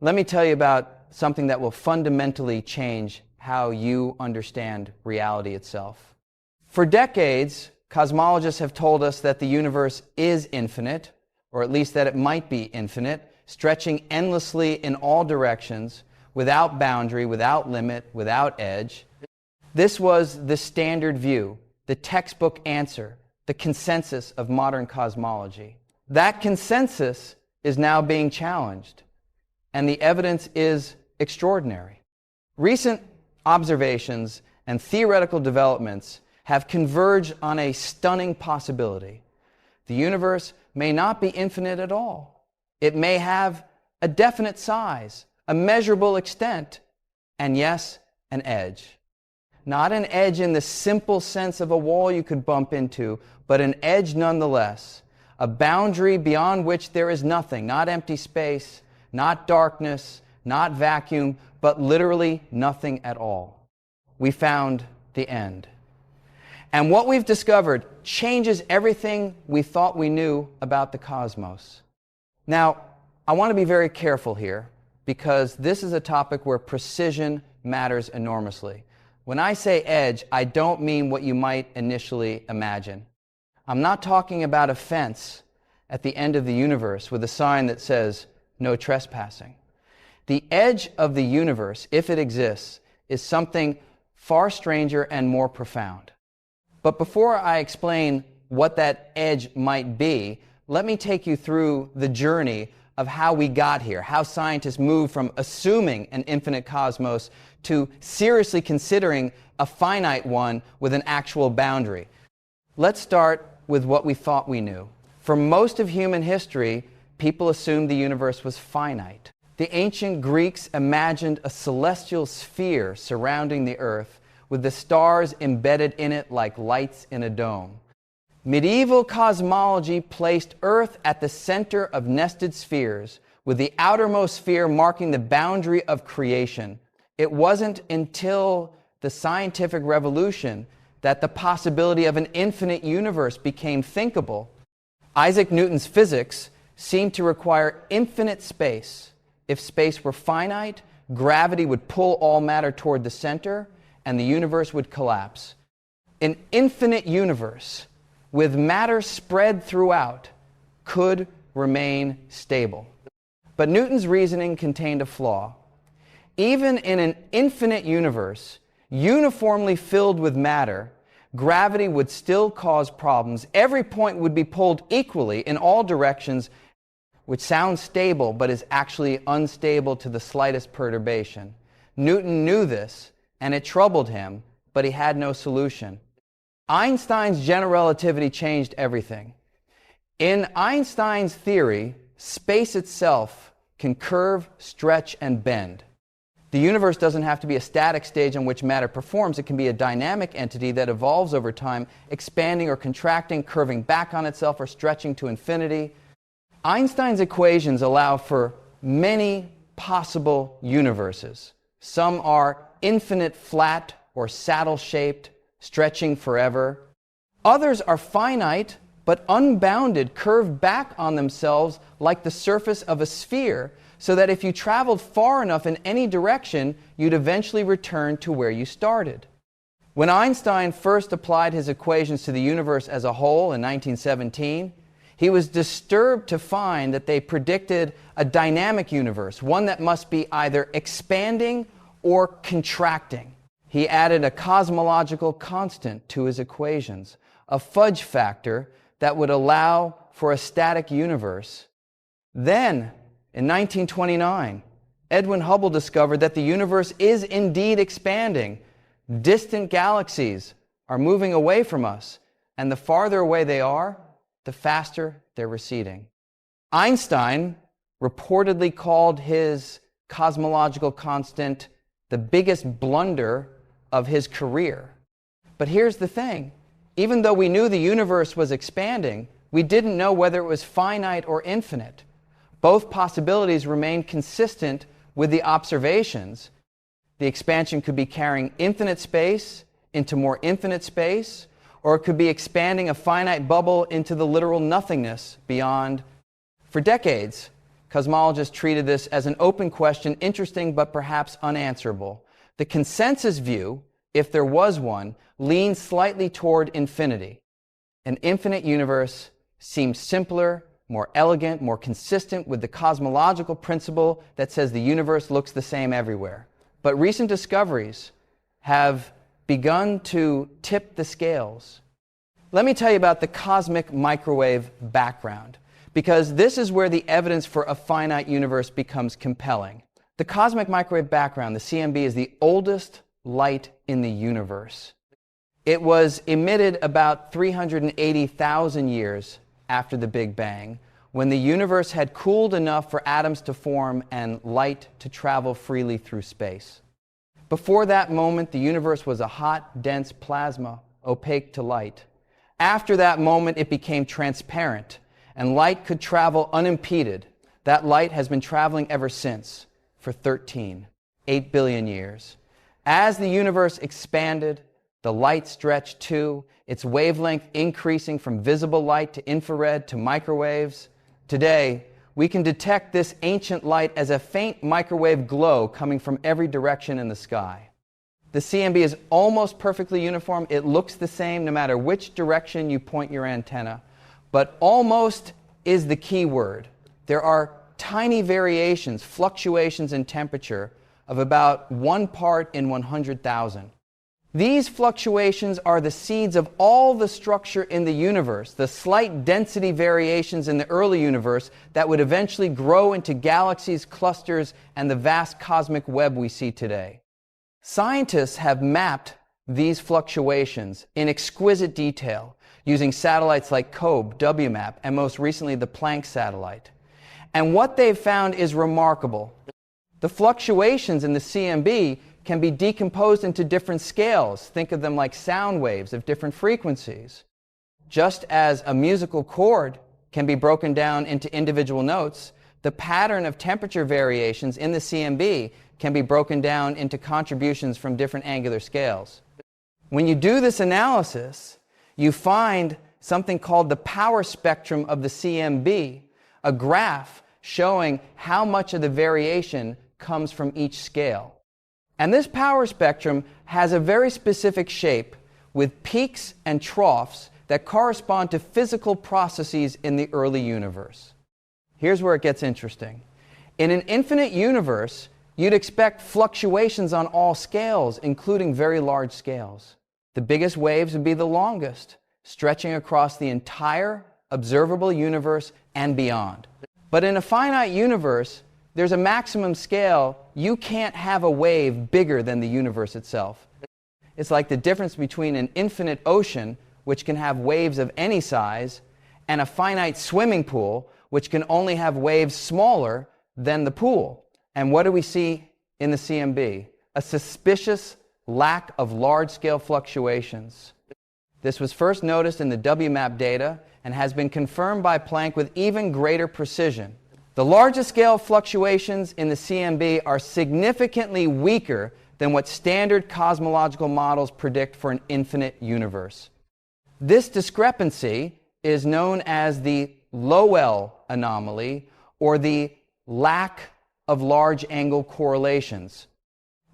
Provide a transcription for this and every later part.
Let me tell you about something that will fundamentally change how you understand reality itself. For decades, cosmologists have told us that the universe is infinite, or at least that it might be infinite, stretching endlessly in all directions, without boundary, without limit, without edge. This was the standard view, the textbook answer, the consensus of modern cosmology. That consensus is now being challenged, and the evidence is extraordinary. Recent observations and theoretical developments have converged on a stunning possibility. The universe may not be infinite at all. It may have a definite size, a measurable extent, and yes, an edge. Not an edge in the simple sense of a wall you could bump into, but an edge nonetheless, a boundary beyond which there is nothing, not empty space, not darkness, not vacuum, but literally nothing at all. We found the end. And what we've discovered changes everything we thought we knew about the cosmos. Now, I want to be very careful here, because this is a topic where precision matters enormously. When I say edge, I don't mean what you might initially imagine. I'm not talking about a fence at the end of the universe with a sign that says, "No trespassing." The edge of the universe, if it exists, is something far stranger and more profound. But before I explain what that edge might be, let me take you through the journey of how we got here, how scientists moved from assuming an infinite cosmos to seriously considering a finite one with an actual boundary. Let's start with what we thought we knew. For most of human history, people assumed the universe was finite. The ancient Greeks imagined a celestial sphere surrounding the earth, with the stars embedded in it like lights in a dome. Medieval cosmology placed Earth at the center of nested spheres, with the outermost sphere marking the boundary of creation. It wasn't until the scientific revolution that the possibility of an infinite universe became thinkable. Isaac Newton's physics seemed to require infinite space. If space were finite, gravity would pull all matter toward the center, and the universe would collapse. An infinite universe, with matter spread throughout, could remain stable. But Newton's reasoning contained a flaw. Even in an infinite universe, uniformly filled with matter, gravity would still cause problems. Every point would be pulled equally in all directions, which sounds stable but is actually unstable to the slightest perturbation. Newton knew this, and it troubled him, but he had no solution. Einstein's general relativity changed everything. In Einstein's theory, space itself can curve, stretch, and bend. The universe doesn't have to be a static stage on which matter performs. It can be a dynamic entity that evolves over time, expanding or contracting, curving back on itself, or stretching to infinity. Einstein's equations allow for many possible universes. Some are infinite flat or saddle-shaped, stretching forever. Others are finite but unbounded, curved back on themselves like the surface of a sphere, so that if you traveled far enough in any direction, you'd eventually return to where you started. When Einstein first applied his equations to the universe as a whole in 1917, he was disturbed to find that they predicted a dynamic universe, one that must be either expanding or contracting. He added a cosmological constant to his equations, a fudge factor that would allow for a static universe. Then, in 1929, Edwin Hubble discovered that the universe is indeed expanding. Distant galaxies are moving away from us, and the farther away they are, the faster they're receding. Einstein reportedly called his cosmological constant the biggest blunder of his career. But here's the thing. Even though we knew the universe was expanding, we didn't know whether it was finite or infinite. Both possibilities remained consistent with the observations. The expansion could be carrying infinite space into more infinite space, or it could be expanding a finite bubble into the literal nothingness beyond. For decades, cosmologists treated this as an open question, interesting but perhaps unanswerable. The consensus view, if there was one, leans slightly toward infinity. An infinite universe seems simpler, more elegant, more consistent with the cosmological principle that says the universe looks the same everywhere. But recent discoveries have begun to tip the scales. Let me tell you about the cosmic microwave background, because this is where the evidence for a finite universe becomes compelling. The cosmic microwave background, the CMB, is the oldest light in the universe. It was emitted about 380,000 years after the Big Bang, when the universe had cooled enough for atoms to form and light to travel freely through space. Before that moment, the universe was a hot, dense plasma, opaque to light. After that moment, it became transparent, and light could travel unimpeded. That light has been traveling ever since, for 8 billion years. As the universe expanded, the light stretched too, its wavelength increasing from visible light to infrared to microwaves. Today, we can detect this ancient light as a faint microwave glow coming from every direction in the sky. The CMB is almost perfectly uniform. It looks the same no matter which direction you point your antenna. But almost is the key word. There are tiny variations, fluctuations in temperature of about 1 part in 100,000. These fluctuations are the seeds of all the structure in the universe, the slight density variations in the early universe that would eventually grow into galaxies, clusters, and the vast cosmic web we see today. Scientists have mapped these fluctuations in exquisite detail using satellites like COBE, WMAP, and most recently the Planck satellite. And what they've found is remarkable. The fluctuations in the CMB can be decomposed into different scales. Think of them like sound waves of different frequencies. Just as a musical chord can be broken down into individual notes, the pattern of temperature variations in the CMB can be broken down into contributions from different angular scales. When you do this analysis, you find something called the power spectrum of the CMB, a graph showing how much of the variation comes from each scale. And this power spectrum has a very specific shape with peaks and troughs that correspond to physical processes in the early universe. Here's where it gets interesting. In an infinite universe, you'd expect fluctuations on all scales, including very large scales. The biggest waves would be the longest, stretching across the entire observable universe and beyond. But in a finite universe, there's a maximum scale. You can't have a wave bigger than the universe itself. It's like the difference between an infinite ocean, which can have waves of any size, and a finite swimming pool, which can only have waves smaller than the pool. And what do we see in the CMB? A suspicious lack of large-scale fluctuations. This was first noticed in the WMAP data and has been confirmed by Planck with even greater precision. The largest scale fluctuations in the CMB are significantly weaker than what standard cosmological models predict for an infinite universe. This discrepancy is known as the Lowell anomaly, or the lack of large angle correlations.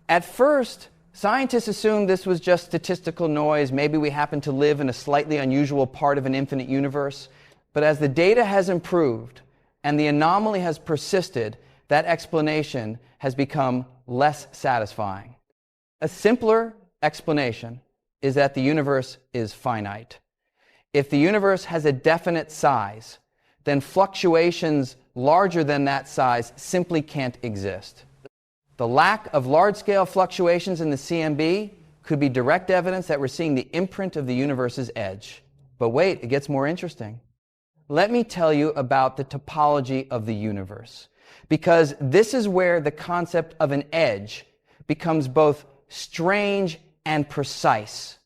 At first, scientists assumed this was just statistical noise. Maybe we happen to live in a slightly unusual part of an infinite universe. But as the data has improved and the anomaly has persisted, that explanation has become less satisfying. A simpler explanation is that the universe is finite. If the universe has a definite size, then fluctuations larger than that size simply can't exist. The lack of large-scale fluctuations in the CMB could be direct evidence that we're seeing the imprint of the universe's edge. But wait, it gets more interesting. Let me tell you about the topology of the universe, because this is where the concept of an edge becomes both strange and precise.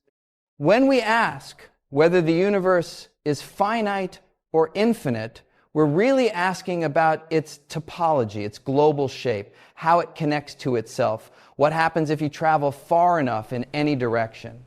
When we ask whether the universe is finite or infinite, we're really asking about its topology, its global shape, how it connects to itself, what happens if you travel far enough in any direction.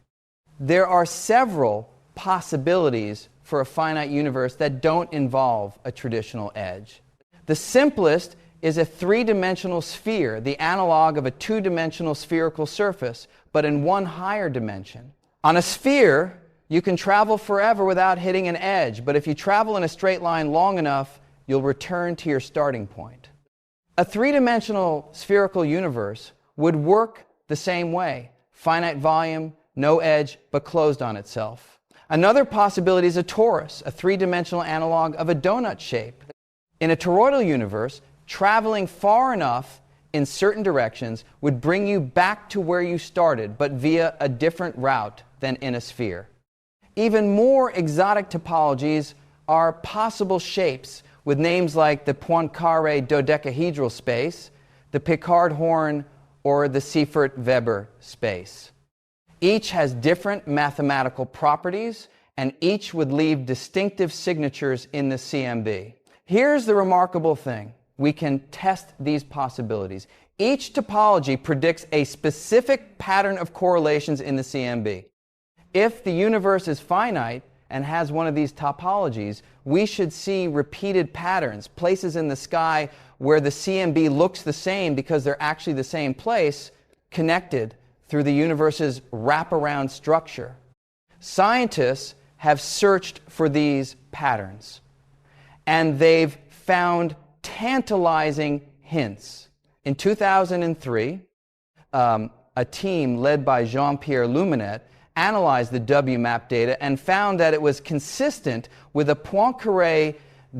There are several possibilities for a finite universe that don't involve a traditional edge. The simplest is a three-dimensional sphere, the analog of a two-dimensional spherical surface, but in one higher dimension. On a sphere, you can travel forever without hitting an edge, but if you travel in a straight line long enough, you'll return to your starting point. A three-dimensional spherical universe would work the same way. Finite volume, no edge, but closed on itself. Another possibility is a torus, a three-dimensional analog of a donut shape. In a toroidal universe, traveling far enough in certain directions would bring you back to where you started, but via a different route than in a sphere. Even more exotic topologies are possible shapes with names like the Poincaré dodecahedral space, the Picard horn, or the Seifert-Weber space. Each has different mathematical properties, and each would leave distinctive signatures in the CMB. Here's the remarkable thing. We can test these possibilities. Each topology predicts a specific pattern of correlations in the CMB. If the universe is finite and has one of these topologies, we should see repeated patterns, places in the sky where the CMB looks the same because they're actually the same place, connected through the universe's wraparound structure. Scientists have searched for these patterns, and they've found tantalizing hints. In 2003, a team led by Jean-Pierre Luminet analyzed the WMAP data and found that it was consistent with a Poincaré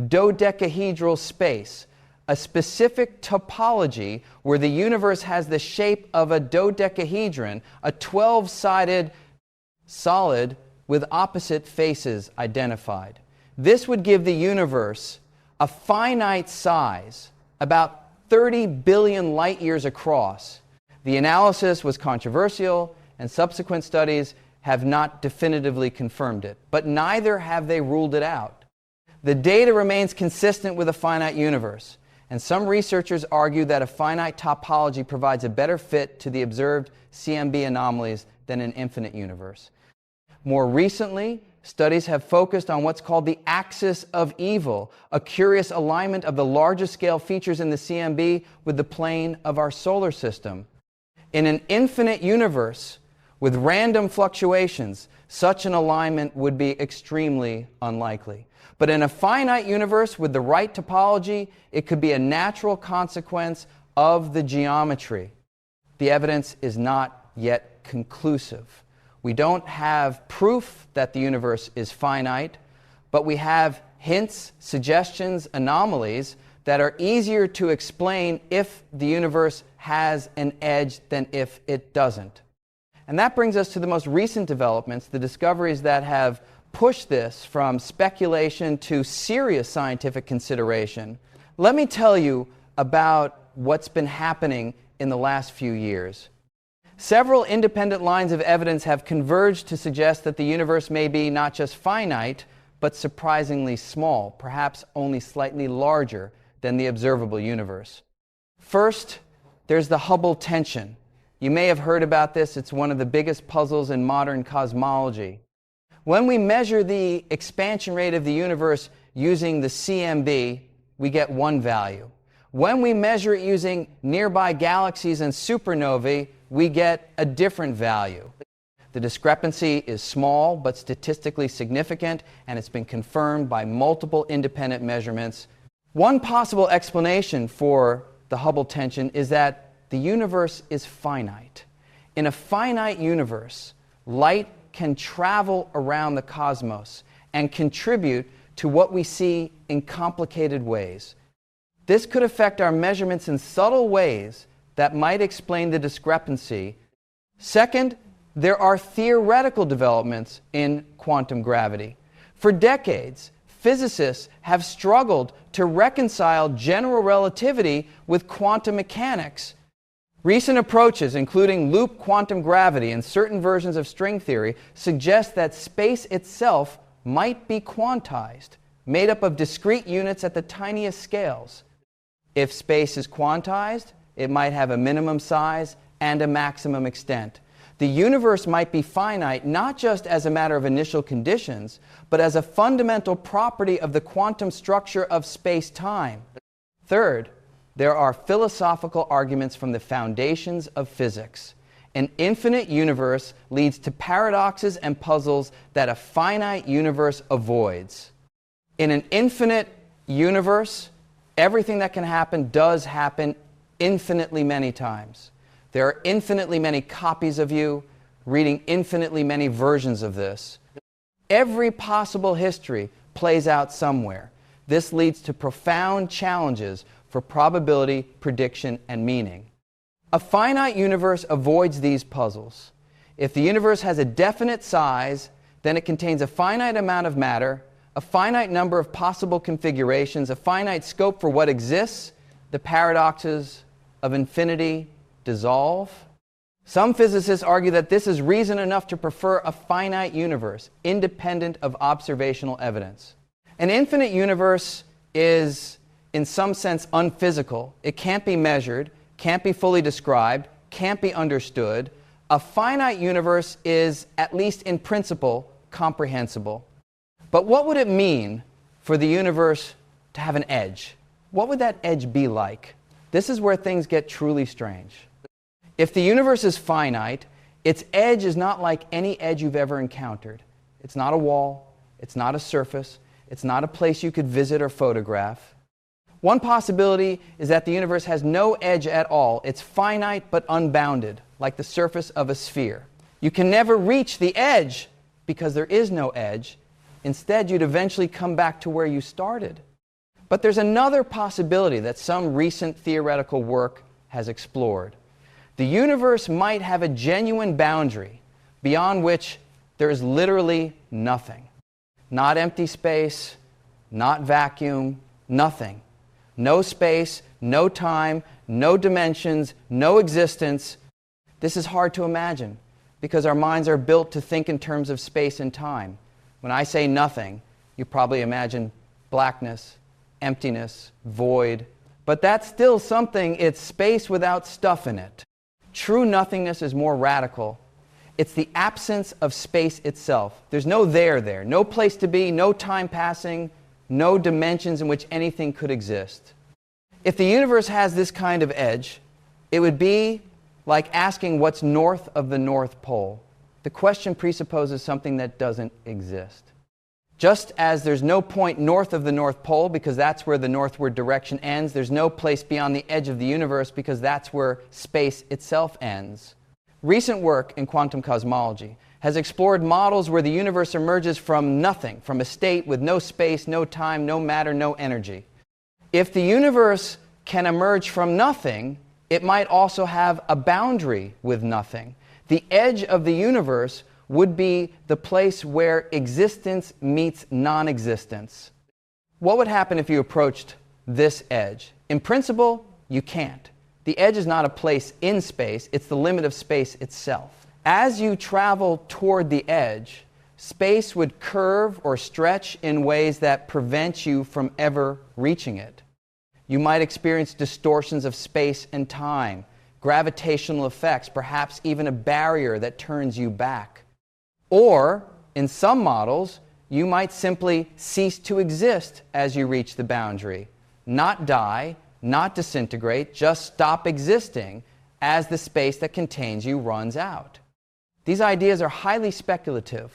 dodecahedral space, a specific topology where the universe has the shape of a dodecahedron, a 12-sided solid with opposite faces identified. This would give the universe a finite size, about 30 billion light years across. The analysis was controversial, and subsequent studies have not definitively confirmed it, but neither have they ruled it out. The data remains consistent with a finite universe, and some researchers argue that a finite topology provides a better fit to the observed CMB anomalies than an infinite universe. More recently, studies have focused on what's called the axis of evil, a curious alignment of the largest scale features in the CMB with the plane of our solar system. In an infinite universe with random fluctuations, such an alignment would be extremely unlikely. But in a finite universe with the right topology, it could be a natural consequence of the geometry. The evidence is not yet conclusive. We don't have proof that the universe is finite, but we have hints, suggestions, anomalies that are easier to explain if the universe has an edge than if it doesn't. And that brings us to the most recent developments, the discoveries that have pushed this from speculation to serious scientific consideration. Let me tell you about what's been happening in the last few years. Several independent lines of evidence have converged to suggest that the universe may be not just finite, but surprisingly small, perhaps only slightly larger than the observable universe. First, there's the Hubble tension. You may have heard about this. It's one of the biggest puzzles in modern cosmology. When we measure the expansion rate of the universe using the CMB, we get one value. When we measure it using nearby galaxies and supernovae, we get a different value. The discrepancy is small but statistically significant, and it's been confirmed by multiple independent measurements. One possible explanation for the Hubble tension is that the universe is finite. In a finite universe, light can travel around the cosmos and contribute to what we see in complicated ways. This could affect our measurements in subtle ways that might explain the discrepancy. Second, there are theoretical developments in quantum gravity. For decades, physicists have struggled to reconcile general relativity with quantum mechanics. Recent approaches, including loop quantum gravity and certain versions of string theory, suggest that space itself might be quantized, made up of discrete units at the tiniest scales. If space is quantized, it might have a minimum size and a maximum extent. The universe might be finite not just as a matter of initial conditions, but as a fundamental property of the quantum structure of space-time. Third, there are philosophical arguments from the foundations of physics. An infinite universe leads to paradoxes and puzzles that a finite universe avoids. In an infinite universe, everything that can happen does happen infinitely many times. There are infinitely many copies of you reading infinitely many versions of this. Every possible history plays out somewhere. This leads to profound challenges for probability, prediction, and meaning. A finite universe avoids these puzzles. If the universe has a definite size, then it contains a finite amount of matter, a finite number of possible configurations, a finite scope for what exists. The paradoxes of infinity dissolve. Some physicists argue that this is reason enough to prefer a finite universe, independent of observational evidence. An infinite universe is, in some sense, unphysical. It can't be measured, can't be fully described, can't be understood. A finite universe is, at least in principle, comprehensible. But what would it mean for the universe to have an edge? What would that edge be like? This is where things get truly strange. If the universe is finite, its edge is not like any edge you've ever encountered. It's not a wall, it's not a surface, it's not a place you could visit or photograph. One possibility is that the universe has no edge at all. It's finite but unbounded, like the surface of a sphere. You can never reach the edge because there is no edge. Instead, you'd eventually come back to where you started. But there's another possibility that some recent theoretical work has explored. The universe might have a genuine boundary beyond which there is literally nothing. Not empty space, not vacuum, nothing. No space, no time, no dimensions, no existence. This is hard to imagine because our minds are built to think in terms of space and time. When I say nothing, you probably imagine blackness, emptiness, void. But that's still something. It's space without stuff in it. True nothingness is more radical. It's the absence of space itself. There's no there, no place to be, no time passing, no dimensions in which anything could exist. If the universe has this kind of edge, it would be like asking what's north of the North Pole. The question presupposes something that doesn't exist. Just as there's no point north of the North Pole because that's where the northward direction ends, there's no place beyond the edge of the universe because that's where space itself ends. Recent work in quantum cosmology has explored models where the universe emerges from nothing, from a state with no space, no time, no matter, no energy. If the universe can emerge from nothing, it might also have a boundary with nothing. The edge of the universe would be the place where existence meets non-existence. What would happen if you approached this edge? In principle, you can't. The edge is not a place in space, it's the limit of space itself. As you travel toward the edge, space would curve or stretch in ways that prevent you from ever reaching it. You might experience distortions of space and time, gravitational effects, perhaps even a barrier that turns you back. Or, in some models, you might simply cease to exist as you reach the boundary. Not die, not disintegrate, just stop existing as the space that contains you runs out. These ideas are highly speculative.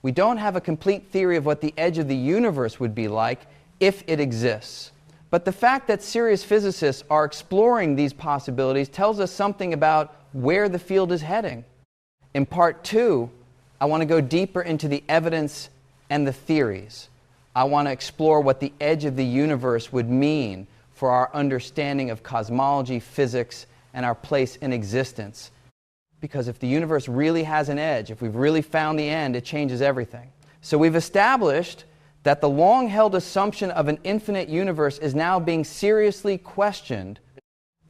We don't have a complete theory of what the edge of the universe would be like if it exists. But the fact that serious physicists are exploring these possibilities tells us something about where the field is heading. In part 2, I want to go deeper into the evidence and the theories. I want to explore what the edge of the universe would mean for our understanding of cosmology, physics, and our place in existence. Because if the universe really has an edge, if we've really found the end, it changes everything. So we've established that the long-held assumption of an infinite universe is now being seriously questioned.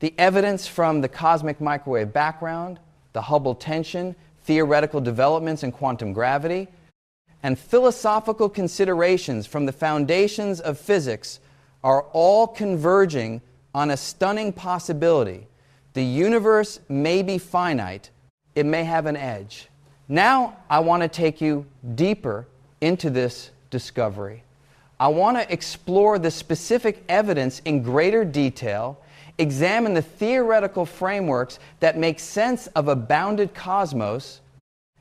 The evidence from the cosmic microwave background, the Hubble tension, theoretical developments in quantum gravity, and philosophical considerations from the foundations of physics are all converging on a stunning possibility. The universe may be finite, it may have an edge. Now I want to take you deeper into this discovery. I want to explore the specific evidence in greater detail, examine the theoretical frameworks that make sense of a bounded cosmos,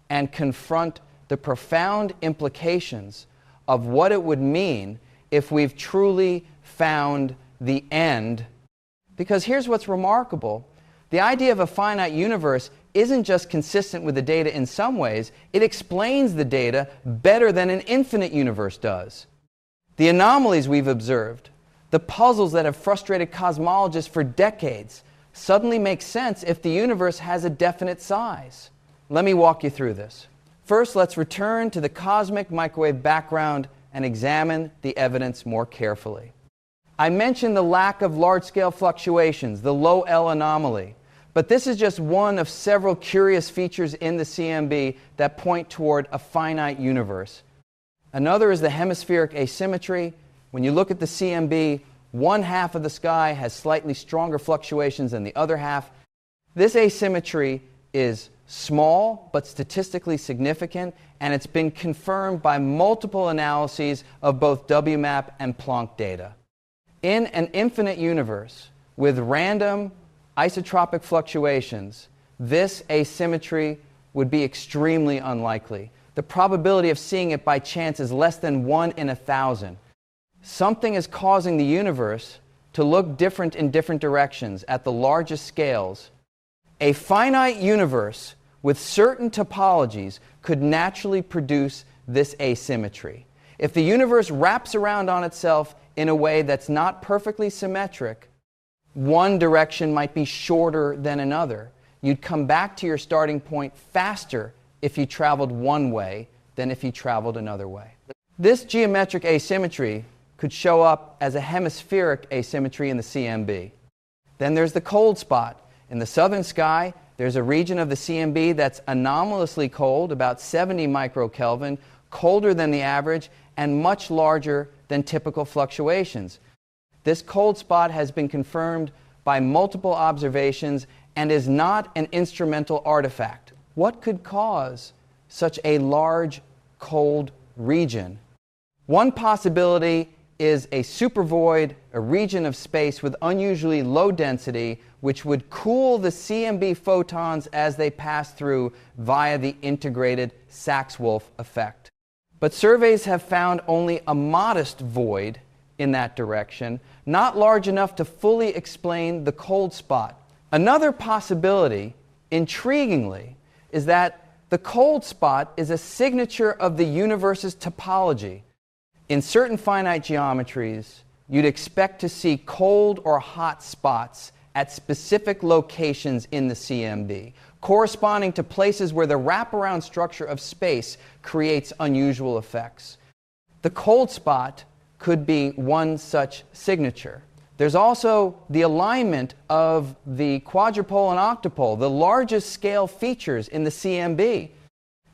and confront the profound implications of what it would mean if we've truly found the end. Because here's what's remarkable. The idea of a finite universe isn't just consistent with the data in some ways, it explains the data better than an infinite universe does. The anomalies we've observed, the puzzles that have frustrated cosmologists for decades, suddenly make sense if the universe has a definite size. Let me walk you through this. First, let's return to the cosmic microwave background and examine the evidence more carefully. I mentioned the lack of large-scale fluctuations, the low L anomaly, but this is just one of several curious features in the CMB that point toward a finite universe. Another is the hemispheric asymmetry. When you look at the CMB, one half of the sky has slightly stronger fluctuations than the other half. This asymmetry is small but statistically significant, and it's been confirmed by multiple analyses of both WMAP and Planck data. In an infinite universe with random isotropic fluctuations, this asymmetry would be extremely unlikely. The probability of seeing it by chance is less than 1 in 1,000. Something is causing the universe to look different in different directions at the largest scales. A finite universe with certain topologies could naturally produce this asymmetry. If the universe wraps around on itself in a way that's not perfectly symmetric, one direction might be shorter than another. You'd come back to your starting point faster if you traveled one way than if you traveled another way. This geometric asymmetry could show up as a hemispheric asymmetry in the CMB. Then there's the cold spot. In the southern sky, there's a region of the CMB that's anomalously cold, about 70 microkelvin, colder than the average, and much larger than typical fluctuations. This cold spot has been confirmed by multiple observations and is not an instrumental artifact. What could cause such a large, cold region? One possibility is a supervoid, a region of space with unusually low density, which would cool the CMB photons as they pass through via the integrated Sachs-Wolf effect. But surveys have found only a modest void in that direction, not large enough to fully explain the cold spot. Another possibility, intriguingly, is that the cold spot is a signature of the universe's topology. In certain finite geometries, you'd expect to see cold or hot spots at specific locations in the CMB, corresponding to places where the wraparound structure of space creates unusual effects. The cold spot could be one such signature. There's also the alignment of the quadrupole and octopole, the largest scale features in the CMB.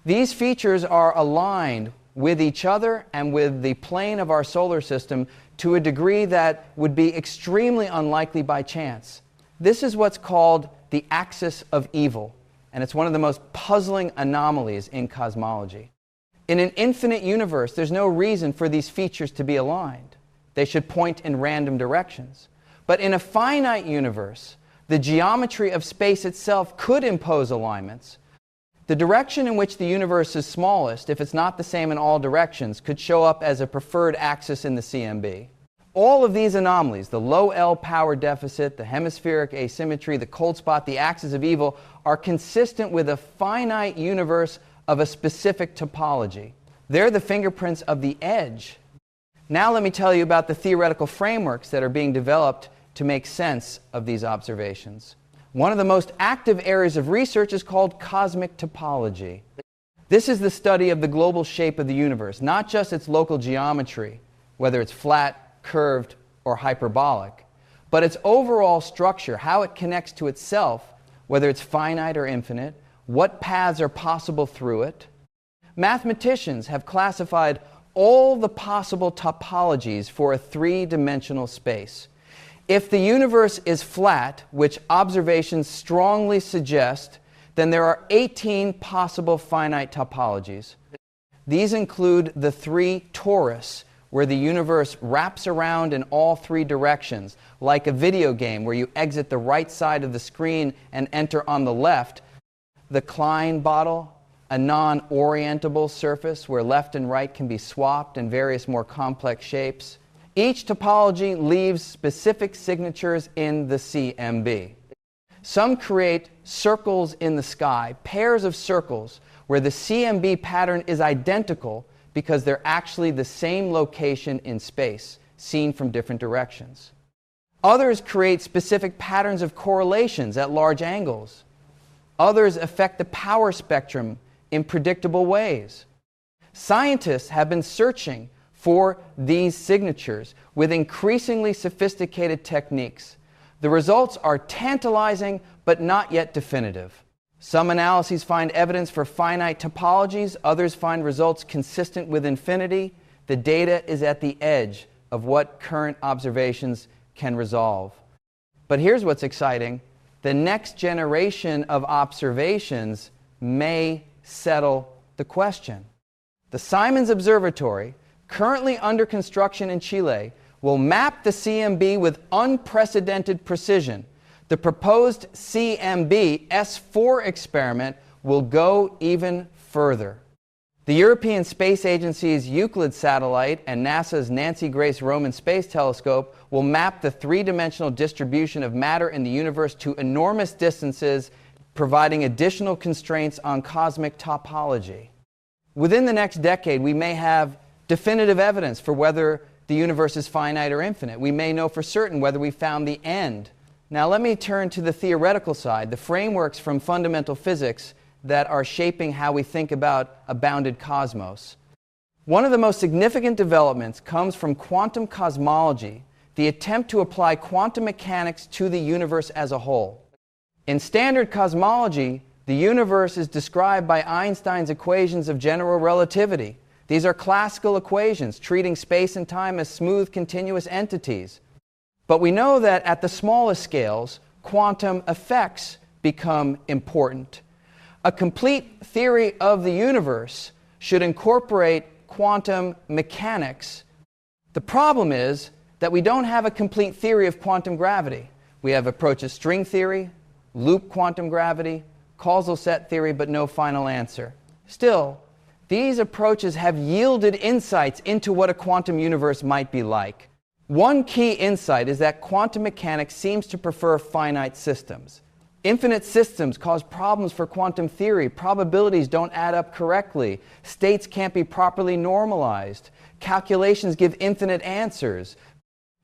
These features are aligned with each other and with the plane of our solar system to a degree that would be extremely unlikely by chance. This is what's called the axis of evil, and it's one of the most puzzling anomalies in cosmology. In an infinite universe, there's no reason for these features to be aligned. They should point in random directions. But in a finite universe, the geometry of space itself could impose alignments. The direction in which the universe is smallest, if it's not the same in all directions, could show up as a preferred axis in the CMB. All of these anomalies, the low L power deficit, the hemispheric asymmetry, the cold spot, the axis of evil, are consistent with a finite universe of a specific topology. They're the fingerprints of the edge. Now let me tell you about the theoretical frameworks that are being developed to make sense of these observations. One of the most active areas of research is called cosmic topology. This is the study of the global shape of the universe, not just its local geometry, whether it's flat, curved, or hyperbolic, but its overall structure, how it connects to itself, whether it's finite or infinite, what paths are possible through it. Mathematicians have classified all the possible topologies for a three-dimensional space. If the universe is flat, which observations strongly suggest, then there are 18 possible finite topologies. These include the three torus, where the universe wraps around in all three directions, like a video game where you exit the right side of the screen and enter on the left. The Klein bottle, a non-orientable surface where left and right can be swapped in various more complex shapes. Each topology leaves specific signatures in the CMB. Some create circles in the sky, pairs of circles, where the CMB pattern is identical because they're actually the same location in space, seen from different directions. Others create specific patterns of correlations at large angles. Others affect the power spectrum in predictable ways. Scientists have been searching for these signatures with increasingly sophisticated techniques. The results are tantalizing, but not yet definitive. Some analyses find evidence for finite topologies, others find results consistent with infinity. The data is at the edge of what current observations can resolve. But here's what's exciting. The next generation of observations may settle the question. The Simons Observatory, currently under construction in Chile, will map the CMB with unprecedented precision. The proposed CMB S4 experiment will go even further. The European Space Agency's Euclid satellite and NASA's Nancy Grace Roman Space Telescope will map the three-dimensional distribution of matter in the universe to enormous distances, providing additional constraints on cosmic topology. Within the next decade, we may have definitive evidence for whether the universe is finite or infinite. We may know for certain whether we found the end. Now let me turn to the theoretical side, the frameworks from fundamental physics that are shaping how we think about a bounded cosmos. One of the most significant developments comes from quantum cosmology, the attempt to apply quantum mechanics to the universe as a whole. In standard cosmology, the universe is described by Einstein's equations of general relativity. These are classical equations, treating space and time as smooth, continuous entities. But we know that at the smallest scales, quantum effects become important. A complete theory of the universe should incorporate quantum mechanics. The problem is that we don't have a complete theory of quantum gravity. We have approaches string theory, loop quantum gravity, causal set theory, but no final answer. Still, these approaches have yielded insights into what a quantum universe might be like. One key insight is that quantum mechanics seems to prefer finite systems. Infinite systems cause problems for quantum theory. Probabilities don't add up correctly. States can't be properly normalized. Calculations give infinite answers.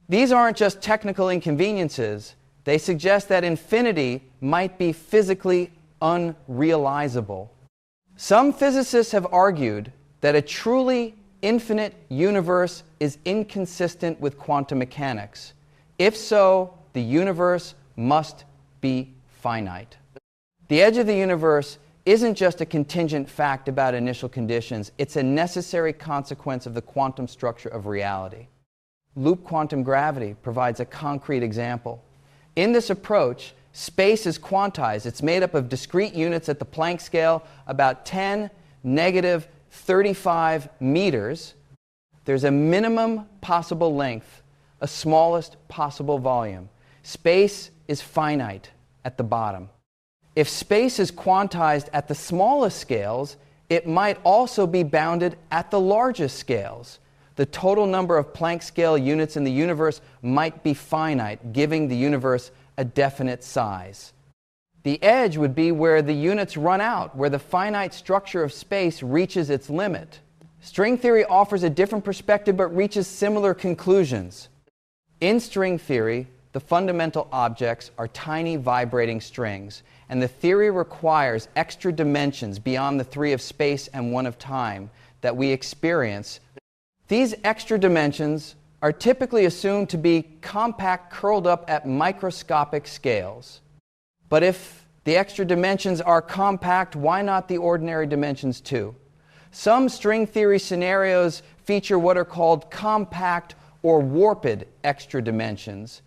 These aren't just technical inconveniences. They suggest that infinity might be physically unrealizable. Some physicists have argued that a truly infinite universe is inconsistent with quantum mechanics. If so, the universe must be finite. The edge of the universe isn't just a contingent fact about initial conditions, it's a necessary consequence of the quantum structure of reality. Loop quantum gravity provides a concrete example. In this approach, space is quantized. It's made up of discrete units at the Planck scale, about 10 negative 35 meters. There's a minimum possible length, a smallest possible volume. Space is finite at the bottom. If space is quantized at the smallest scales, it might also be bounded at the largest scales. The total number of Planck scale units in the universe might be finite, giving the universe a definite size. The edge would be where the units run out, where the finite structure of space reaches its limit. String theory offers a different perspective but reaches similar conclusions. In string theory, the fundamental objects are tiny vibrating strings, and the theory requires extra dimensions beyond the three of space and one of time that we experience. These extra dimensions are typically assumed to be compact, curled up at microscopic scales. But if the extra dimensions are compact, why not the ordinary dimensions too? Some string theory scenarios feature what are called compact or warped extra dimensions,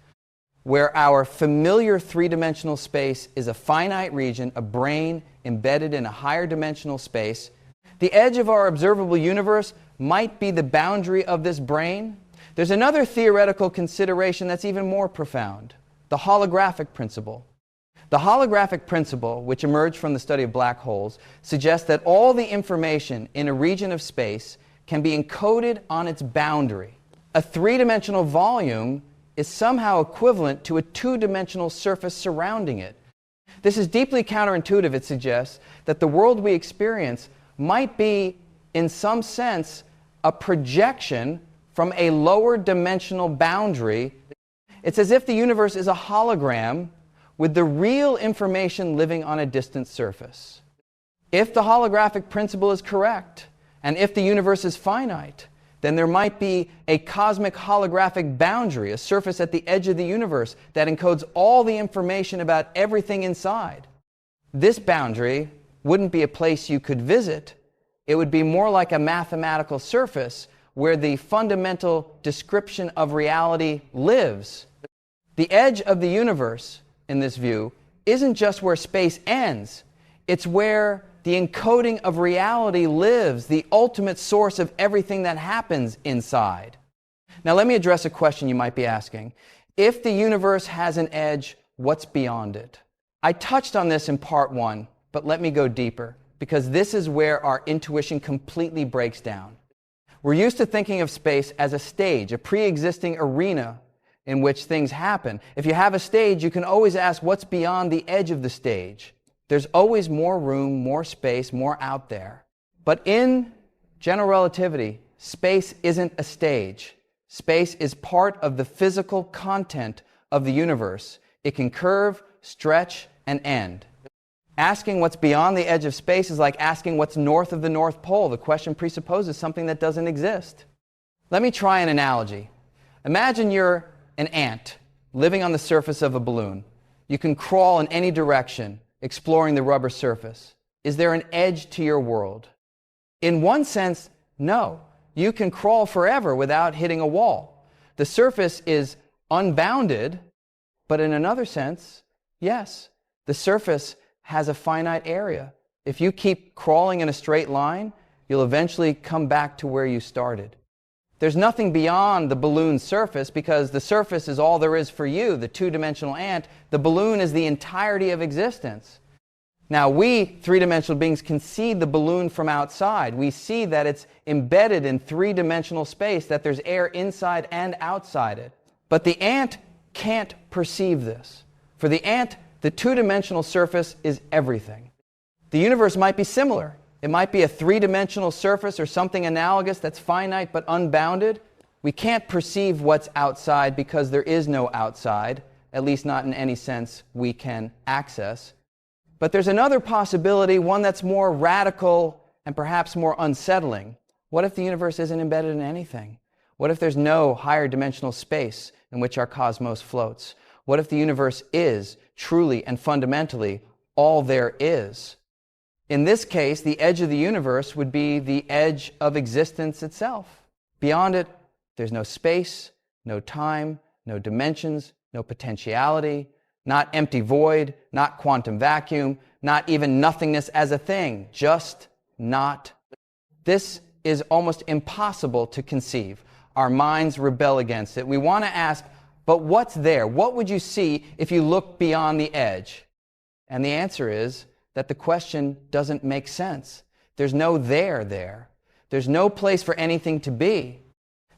where our familiar three-dimensional space is a finite region, a brain embedded in a higher dimensional space. The edge of our observable universe might be the boundary of this brain? There's another theoretical consideration that's even more profound, the holographic principle. The holographic principle, which emerged from the study of black holes, suggests that all the information in a region of space can be encoded on its boundary. A three-dimensional volume is somehow equivalent to a two-dimensional surface surrounding it. This is deeply counterintuitive. It suggests that the world we experience might be, in some sense, a projection from a lower dimensional boundary. It's as if the universe is a hologram with the real information living on a distant surface. If the holographic principle is correct, and if the universe is finite, then there might be a cosmic holographic boundary, a surface at the edge of the universe that encodes all the information about everything inside. This boundary wouldn't be a place you could visit. It would be more like a mathematical surface where the fundamental description of reality lives. The edge of the universe, in this view, isn't just where space ends. It's where the encoding of reality lives, the ultimate source of everything that happens inside. Now let me address a question you might be asking. If the universe has an edge, what's beyond it? I touched on this in part 1, but let me go deeper, because this is where our intuition completely breaks down. We're used to thinking of space as a stage, a pre-existing arena in which things happen. If you have a stage, you can always ask what's beyond the edge of the stage. There's always more room, more space, more out there. But in general relativity, space isn't a stage. Space is part of the physical content of the universe. It can curve, stretch, and end. Asking what's beyond the edge of space is like asking what's north of the North Pole. The question presupposes something that doesn't exist. Let me try an analogy. Imagine you're an ant living on the surface of a balloon. You can crawl in any direction, exploring the rubber surface. Is there an edge to your world? In one sense, no. You can crawl forever without hitting a wall. The surface is unbounded, but in another sense, yes. The surface has a finite area. If you keep crawling in a straight line, you'll eventually come back to where you started. There's nothing beyond the balloon's surface because the surface is all there is for you, the two-dimensional ant. The balloon is the entirety of existence. Now, we three-dimensional beings can see the balloon from outside. We see that it's embedded in three-dimensional space, that there's air inside and outside it. But the ant can't perceive this. For the ant, the two-dimensional surface is everything. The universe might be similar. It might be a three-dimensional surface or something analogous that's finite but unbounded. We can't perceive what's outside because there is no outside, at least not in any sense we can access. But there's another possibility, one that's more radical and perhaps more unsettling. What if the universe isn't embedded in anything? What if there's no higher dimensional space in which our cosmos floats? What if the universe is truly and fundamentally all there is? In this case, the edge of the universe would be the edge of existence itself. Beyond it, there's no space, no time, no dimensions, no potentiality, not empty void, not quantum vacuum, not even nothingness as a thing, just not. This is almost impossible to conceive. Our minds rebel against it. We want to ask, but what's there? What would you see if you looked beyond the edge? And the answer is that the question doesn't make sense. There's no there. There's no place for anything to be.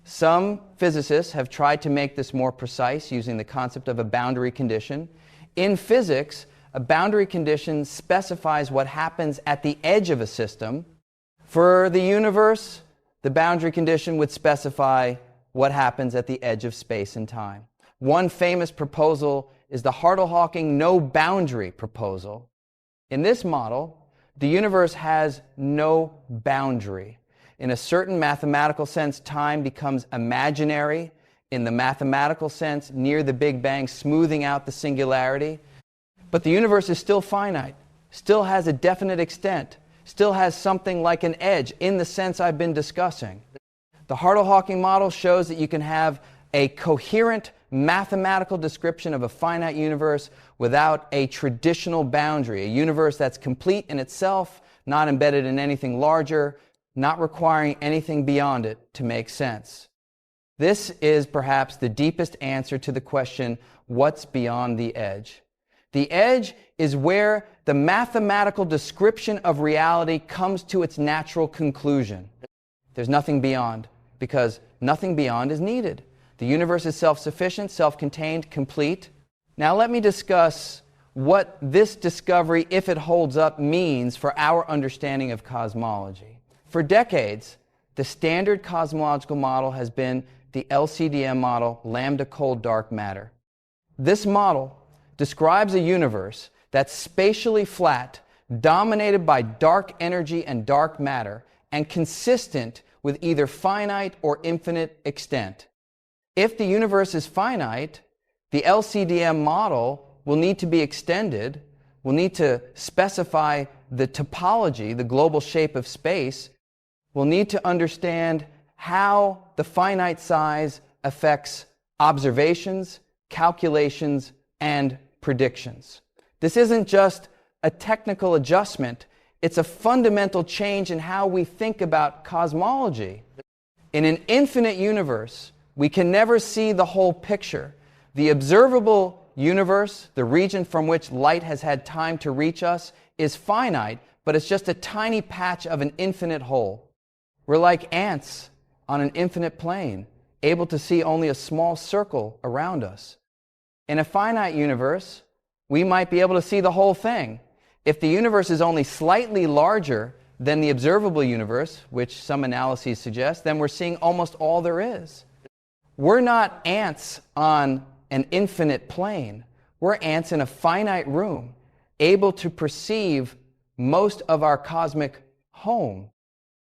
Some physicists have tried to make this more precise using the concept of a boundary condition. In physics, a boundary condition specifies what happens at the edge of a system. For the universe, the boundary condition would specify what happens at the edge of space and time. One famous proposal is the Hartle-Hawking no-boundary proposal. In this model, the universe has no boundary. In a certain mathematical sense, time becomes imaginary. In the mathematical sense, near the Big Bang, smoothing out the singularity. But the universe is still finite, still has a definite extent, still has something like an edge in the sense I've been discussing. The Hartle-Hawking model shows that you can have a coherent mathematical description of a finite universe without a traditional boundary, a universe that's complete in itself, not embedded in anything larger, not requiring anything beyond it to make sense. This is perhaps the deepest answer to the question, what's beyond the edge? The edge is where the mathematical description of reality comes to its natural conclusion. There's nothing beyond, because nothing beyond is needed. The universe is self-sufficient, self-contained, complete. Now let me discuss what this discovery, if it holds up, means for our understanding of cosmology. For decades, the standard cosmological model has been the LCDM model, lambda cold dark matter. This model describes a universe that's spatially flat, dominated by dark energy and dark matter, and consistent with either finite or infinite extent. If the universe is finite, the LCDM model will need to be extended, will need to specify the topology, the global shape of space, will need to understand how the finite size affects observations, calculations, and predictions. This isn't just a technical adjustment, it's a fundamental change in how we think about cosmology. In an infinite universe, we can never see the whole picture. The observable universe, the region from which light has had time to reach us, is finite, but it's just a tiny patch of an infinite whole. We're like ants on an infinite plane, able to see only a small circle around us. In a finite universe, we might be able to see the whole thing. If the universe is only slightly larger than the observable universe, which some analyses suggest, then we're seeing almost all there is. We're not ants on an infinite plane. We're ants in a finite room, able to perceive most of our cosmic home.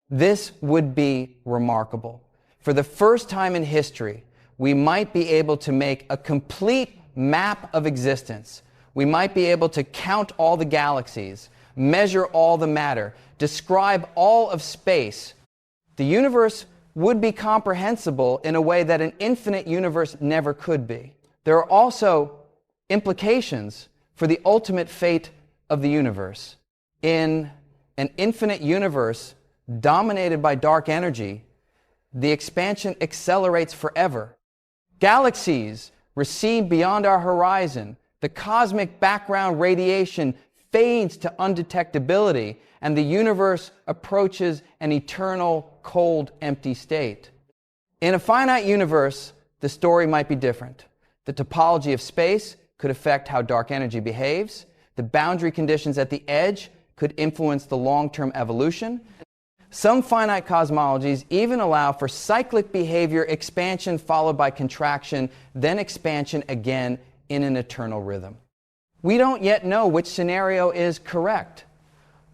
This would be remarkable. For the first time in history, we might be able to make a complete map of existence. We might be able to count all the galaxies, measure all the matter, describe all of space. The universe would be comprehensible in a way that an infinite universe never could be. There are also implications for the ultimate fate of the universe. In an infinite universe dominated by dark energy, the expansion accelerates forever. Galaxies recede beyond our horizon. The cosmic background radiation fades to undetectability, and the universe approaches an eternal, cold, empty state. In a finite universe, the story might be different. The topology of space could affect how dark energy behaves. The boundary conditions at the edge could influence the long-term evolution. Some finite cosmologies even allow for cyclic behavior, expansion followed by contraction, then expansion again in an eternal rhythm. We don't yet know which scenario is correct,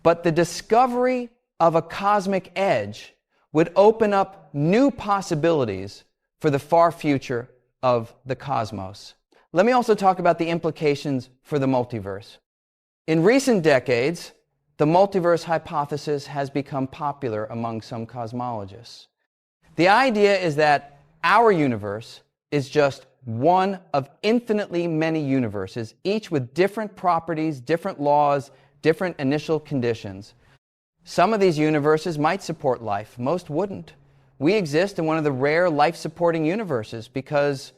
but the discovery of a cosmic edge would open up new possibilities for the far future of the cosmos. Let me also talk about the implications for the multiverse. In recent decades, the multiverse hypothesis has become popular among some cosmologists. The idea is that our universe is just one of infinitely many universes, each with different properties, different laws, different initial conditions. Some of these universes might support life, most wouldn't. We exist in one of the rare life-supporting universes because,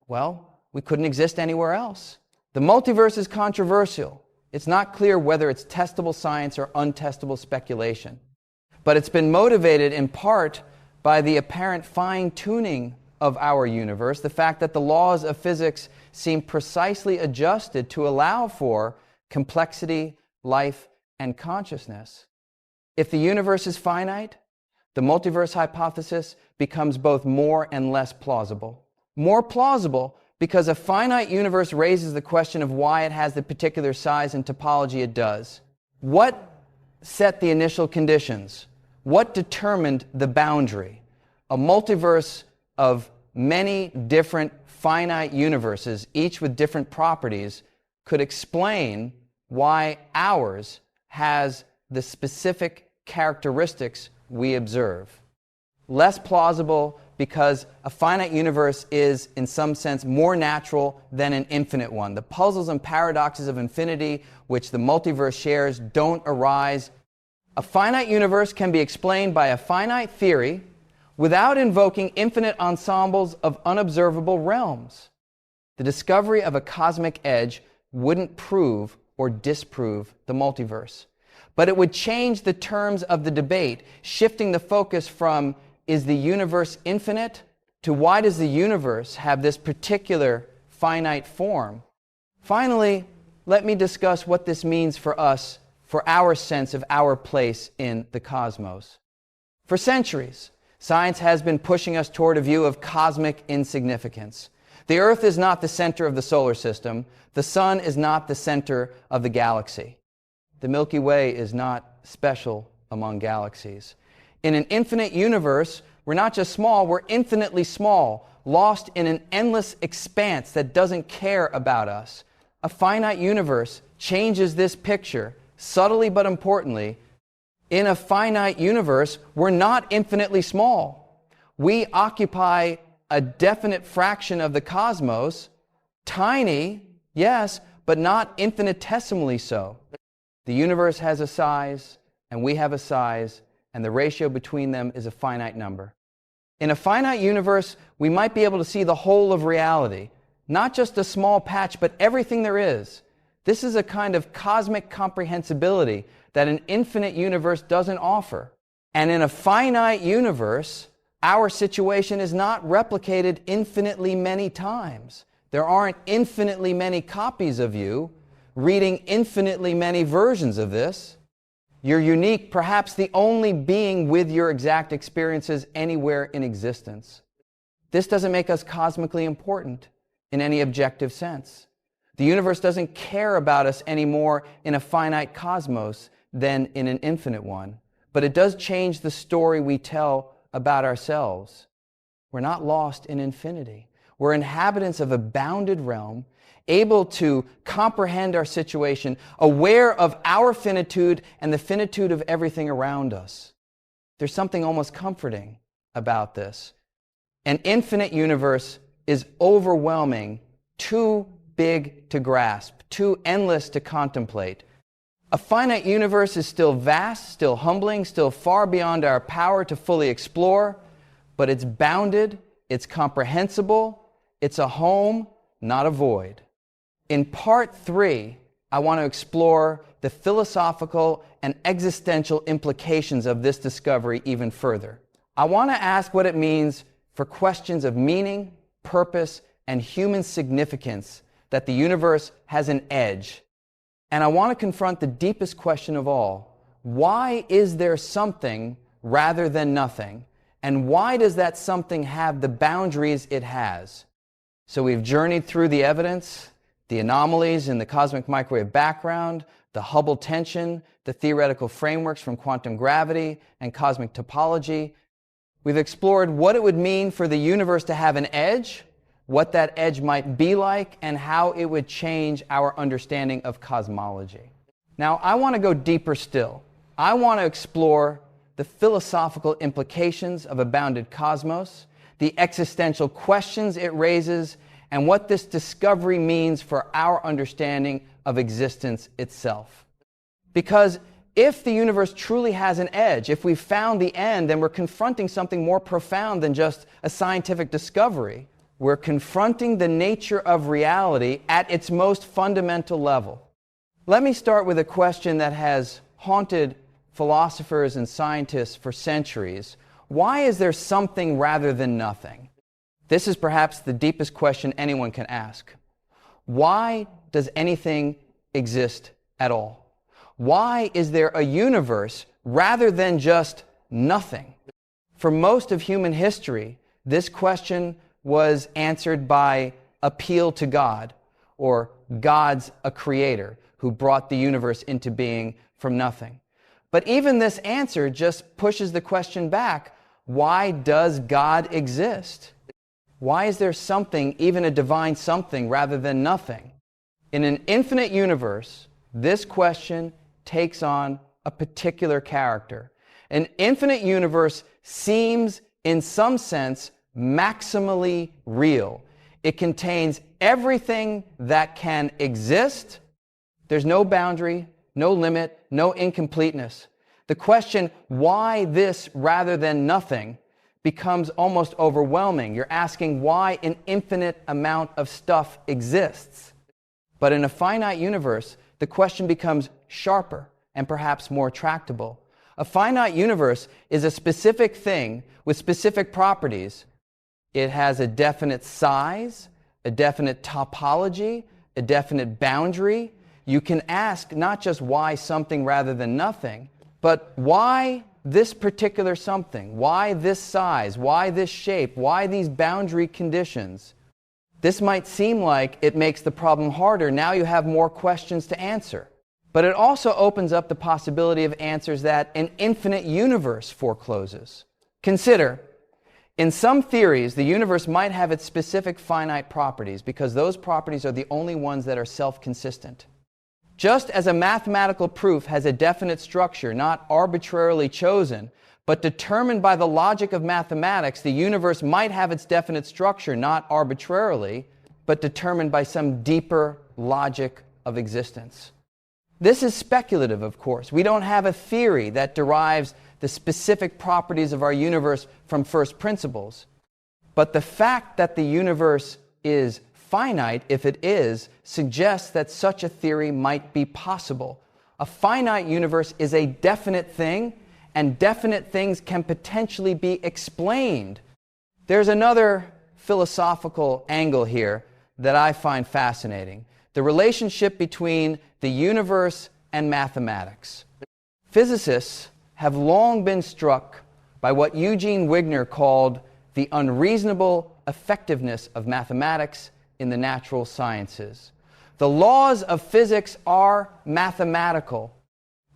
well, we couldn't exist anywhere else. The multiverse is controversial. It's not clear whether it's testable science or untestable speculation. But it's been motivated in part by the apparent fine-tuning of our universe, the fact that the laws of physics seem precisely adjusted to allow for complexity, life, and consciousness. If the universe is finite, the multiverse hypothesis becomes both more and less plausible. More plausible because a finite universe raises the question of why it has the particular size and topology it does. What set the initial conditions? What determined the boundary? A multiverse of many different finite universes, each with different properties, could explain why ours has the specific characteristics we observe. Less plausible because a finite universe is, in some sense, more natural than an infinite one. The puzzles and paradoxes of infinity, which the multiverse shares, don't arise A finite universe can be explained by a finite theory without invoking infinite ensembles of unobservable realms. The discovery of a cosmic edge wouldn't prove or disprove the multiverse, but it would change the terms of the debate, shifting the focus from is the universe infinite to why does the universe have this particular finite form? Finally, let me discuss what this means for us, for our sense of our place in the cosmos. For centuries, science has been pushing us toward a view of cosmic insignificance. The Earth is not the center of the solar system. The Sun is not the center of the galaxy. The Milky Way is not special among galaxies. In an infinite universe, we're not just small, we're infinitely small, lost in an endless expanse that doesn't care about us. A finite universe changes this picture, subtly but importantly. In a finite universe, we're not infinitely small. We occupy a definite fraction of the cosmos, tiny, yes, but not infinitesimally so. The universe has a size, and we have a size, and the ratio between them is a finite number. In a finite universe, we might be able to see the whole of reality, not just a small patch, but everything there is. This is a kind of cosmic comprehensibility that an infinite universe doesn't offer. And in a finite universe, our situation is not replicated infinitely many times. There aren't infinitely many copies of you reading infinitely many versions of this. You're unique, perhaps the only being with your exact experiences anywhere in existence. This doesn't make us cosmically important in any objective sense. The universe doesn't care about us any more in a finite cosmos than in an infinite one. But it does change the story we tell about ourselves. We're not lost in infinity. We're inhabitants of a bounded realm, able to comprehend our situation, aware of our finitude and the finitude of everything around us. There's something almost comforting about this. An infinite universe is overwhelming, too big to grasp, too endless to contemplate. A finite universe is still vast, still humbling, still far beyond our power to fully explore, but it's bounded, it's comprehensible, it's a home, not a void. In part 3, I want to explore the philosophical and existential implications of this discovery even further. I want to ask what it means for questions of meaning, purpose, and human significance that the universe has an edge. And I want to confront the deepest question of all. Why is there something rather than nothing? And why does that something have the boundaries it has? So we've journeyed through the evidence, the anomalies in the cosmic microwave background, the Hubble tension, the theoretical frameworks from quantum gravity and cosmic topology. We've explored what it would mean for the universe to have an edge, what that edge might be like, and how it would change our understanding of cosmology. Now, I want to go deeper still. I want to explore the philosophical implications of a bounded cosmos, the existential questions it raises, and what this discovery means for our understanding of existence itself. Because if the universe truly has an edge, if we've found the end, then we're confronting something more profound than just a scientific discovery. We're confronting the nature of reality at its most fundamental level. Let me start with a question that has haunted philosophers and scientists for centuries. Why is there something rather than nothing? This is perhaps the deepest question anyone can ask. Why does anything exist at all? Why is there a universe rather than just nothing? For most of human history, this question was answered by appeal to God, or God's a creator who brought the universe into being from nothing. But even this answer just pushes the question back, why does God exist? Why is there something, even a divine something, rather than nothing? In an infinite universe, this question takes on a particular character. An infinite universe seems, in some sense, maximally real. It contains everything that can exist. There's no boundary, no limit, no incompleteness. The question, why this rather than nothing, becomes almost overwhelming. You're asking why an infinite amount of stuff exists. But in a finite universe, the question becomes sharper and perhaps more tractable. A finite universe is a specific thing with specific properties. It has a definite size, a definite topology, a definite boundary. You can ask not just why something rather than nothing, but why this particular something? Why this size? Why this shape? Why these boundary conditions? This might seem like it makes the problem harder. Now you have more questions to answer. But it also opens up the possibility of answers that an infinite universe forecloses. Consider, in some theories, the universe might have its specific finite properties because those properties are the only ones that are self-consistent. Just as a mathematical proof has a definite structure, not arbitrarily chosen, but determined by the logic of mathematics, the universe might have its definite structure, not arbitrarily, but determined by some deeper logic of existence. This is speculative, of course. We don't have a theory that derives the specific properties of our universe from first principles. But the fact that the universe is finite, if it is, suggests that such a theory might be possible. A finite universe is a definite thing, and definite things can potentially be explained. There's another philosophical angle here that I find fascinating: the relationship between the universe and mathematics. Physicists have long been struck by what Eugene Wigner called the unreasonable effectiveness of mathematics in the natural sciences. The laws of physics are mathematical.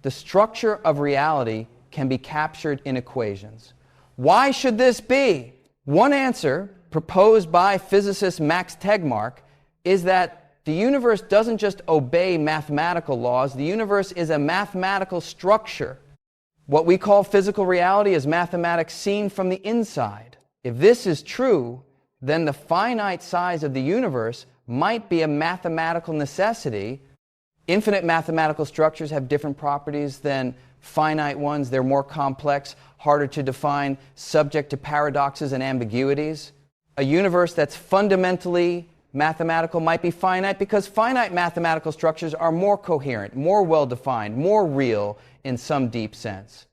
The structure of reality can be captured in equations. Why should this be? One answer, proposed by physicist Max Tegmark, is that the universe doesn't just obey mathematical laws. The universe is a mathematical structure. What we call physical reality is mathematics seen from the inside. If this is true, then the finite size of the universe might be a mathematical necessity. Infinite mathematical structures have different properties than finite ones. They're more complex, harder to define, subject to paradoxes and ambiguities. A universe that's fundamentally mathematical might be finite because finite mathematical structures are more coherent, more well-defined, more real in some deep sense.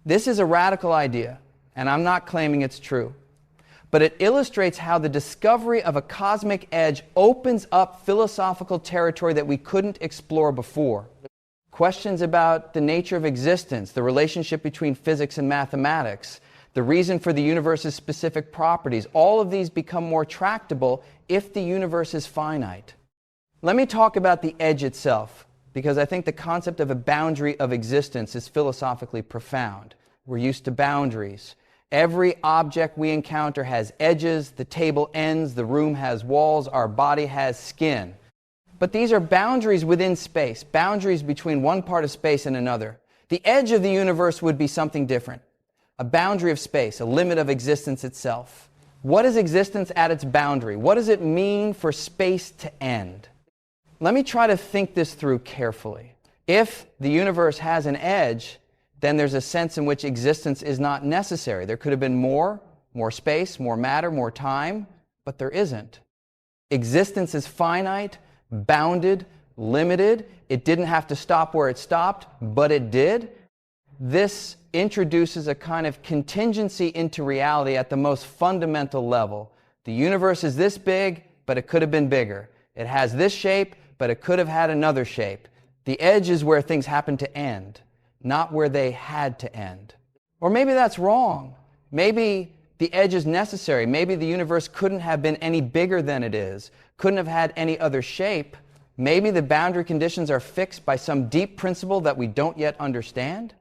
This is a radical idea, and I'm not claiming it's true. But it illustrates how the discovery of a cosmic edge opens up philosophical territory that we couldn't explore before. Questions about the nature of existence, the relationship between physics and mathematics, the reason for the universe's specific properties, all of these become more tractable if the universe is finite. Let me talk about the edge itself, because I think the concept of a boundary of existence is philosophically profound. We're used to boundaries. Every object we encounter has edges, the table ends, the room has walls, our body has skin. But these are boundaries within space, boundaries between one part of space and another. The edge of the universe would be something different. A boundary of space, a limit of existence itself. What is existence at its boundary? What does it mean for space to end? Let me try to think this through carefully. If the universe has an edge, then there's a sense in which existence is not necessary. There could have been more space, more matter, more time, but there isn't. Existence is finite, bounded, limited. It didn't have to stop where it stopped, but it did. This introduces a kind of contingency into reality at the most fundamental level. The universe is this big, but it could have been bigger. It has this shape, but it could have had another shape. The edge is where things happen to end, not where they had to end. Or maybe that's wrong. Maybe the edge is necessary. Maybe the universe couldn't have been any bigger than it is, couldn't have had any other shape. Maybe the boundary conditions are fixed by some deep principle that we don't yet understand.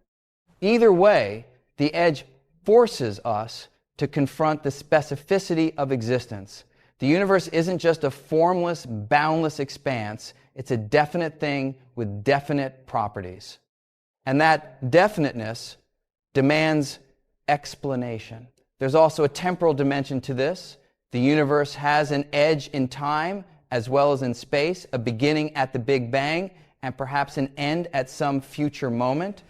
Either way, the edge forces us to confront the specificity of existence. The universe isn't just a formless, boundless expanse. It's a definite thing with definite properties. And that definiteness demands explanation. There's also a temporal dimension to this. The universe has an edge in time as well as in space, a beginning at the Big Bang and perhaps an end at some future moment.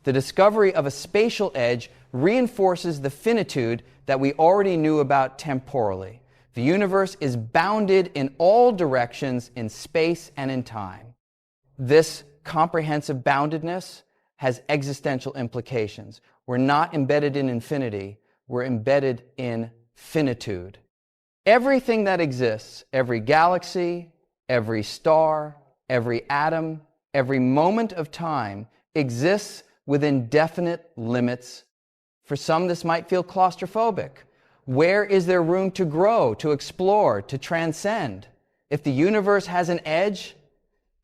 The discovery of a spatial edge reinforces the finitude that we already knew about temporally. The universe is bounded in all directions in space and in time. This comprehensive boundedness has existential implications. We're not embedded in infinity, we're embedded in finitude. Everything that exists, every galaxy, every star, every atom, every moment of time exists within definite limits. For some, this might feel claustrophobic. Where is there room to grow, to explore, to transcend? If the universe has an edge,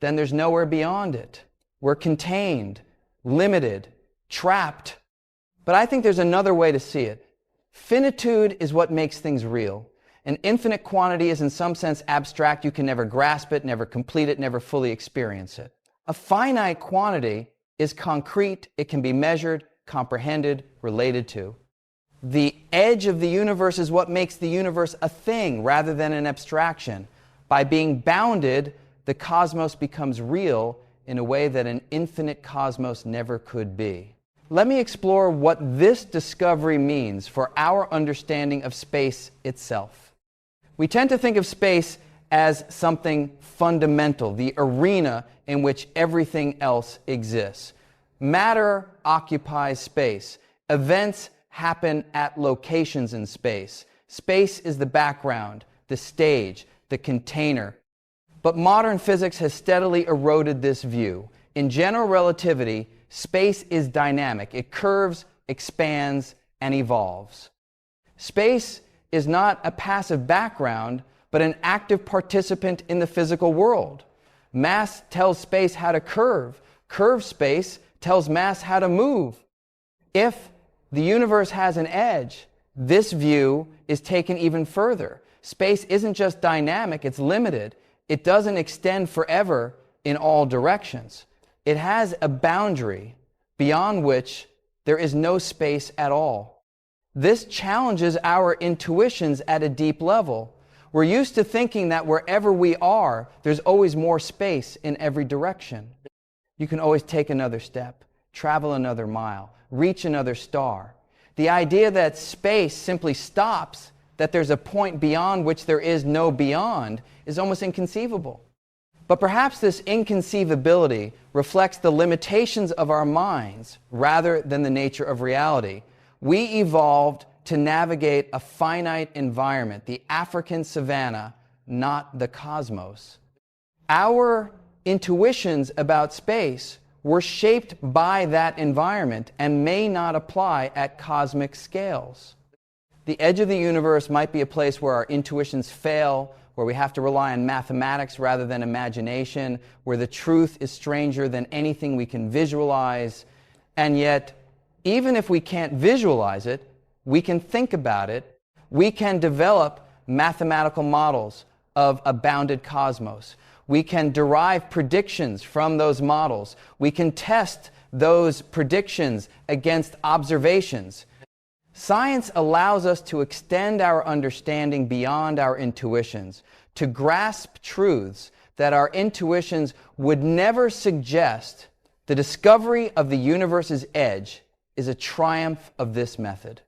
then there's nowhere beyond it. We're contained, limited, trapped. But I think there's another way to see it. Finitude is what makes things real. An infinite quantity is in some sense abstract. You can never grasp it, never complete it, never fully experience it. A finite quantity is concrete. It can be measured, comprehended, related to. The edge of the universe is what makes the universe a thing rather than an abstraction. By being bounded, the cosmos becomes real in a way that an infinite cosmos never could be. Let me explore what this discovery means for our understanding of space itself. We tend to think of space as something fundamental, the arena in which everything else exists. Matter occupies space. Events happen at locations in space. Space is the background, the stage, the container. But modern physics has steadily eroded this view. In general relativity, space is dynamic. It curves, expands, and evolves. Space is not a passive background, but an active participant in the physical world. Mass tells space how to curve. Curved space tells mass how to move. If the universe has an edge, this view is taken even further. Space isn't just dynamic, it's limited. It doesn't extend forever in all directions. It has a boundary beyond which there is no space at all. This challenges our intuitions at a deep level. We're used to thinking that wherever we are, there's always more space in every direction. You can always take another step, travel another mile, reach another star. The idea that space simply stops, that there's a point beyond which there is no beyond, is almost inconceivable. But perhaps this inconceivability reflects the limitations of our minds rather than the nature of reality. We evolved to navigate a finite environment, the African savanna, not the cosmos. Our intuitions about space were shaped by that environment and may not apply at cosmic scales. The edge of the universe might be a place where our intuitions fail, where we have to rely on mathematics rather than imagination, where the truth is stranger than anything we can visualize. And yet, even if we can't visualize it, we can think about it. We can develop mathematical models of a bounded cosmos. We can derive predictions from those models. We can test those predictions against observations. Science allows us to extend our understanding beyond our intuitions, to grasp truths that our intuitions would never suggest. The discovery of the universe's edge is a triumph of this method.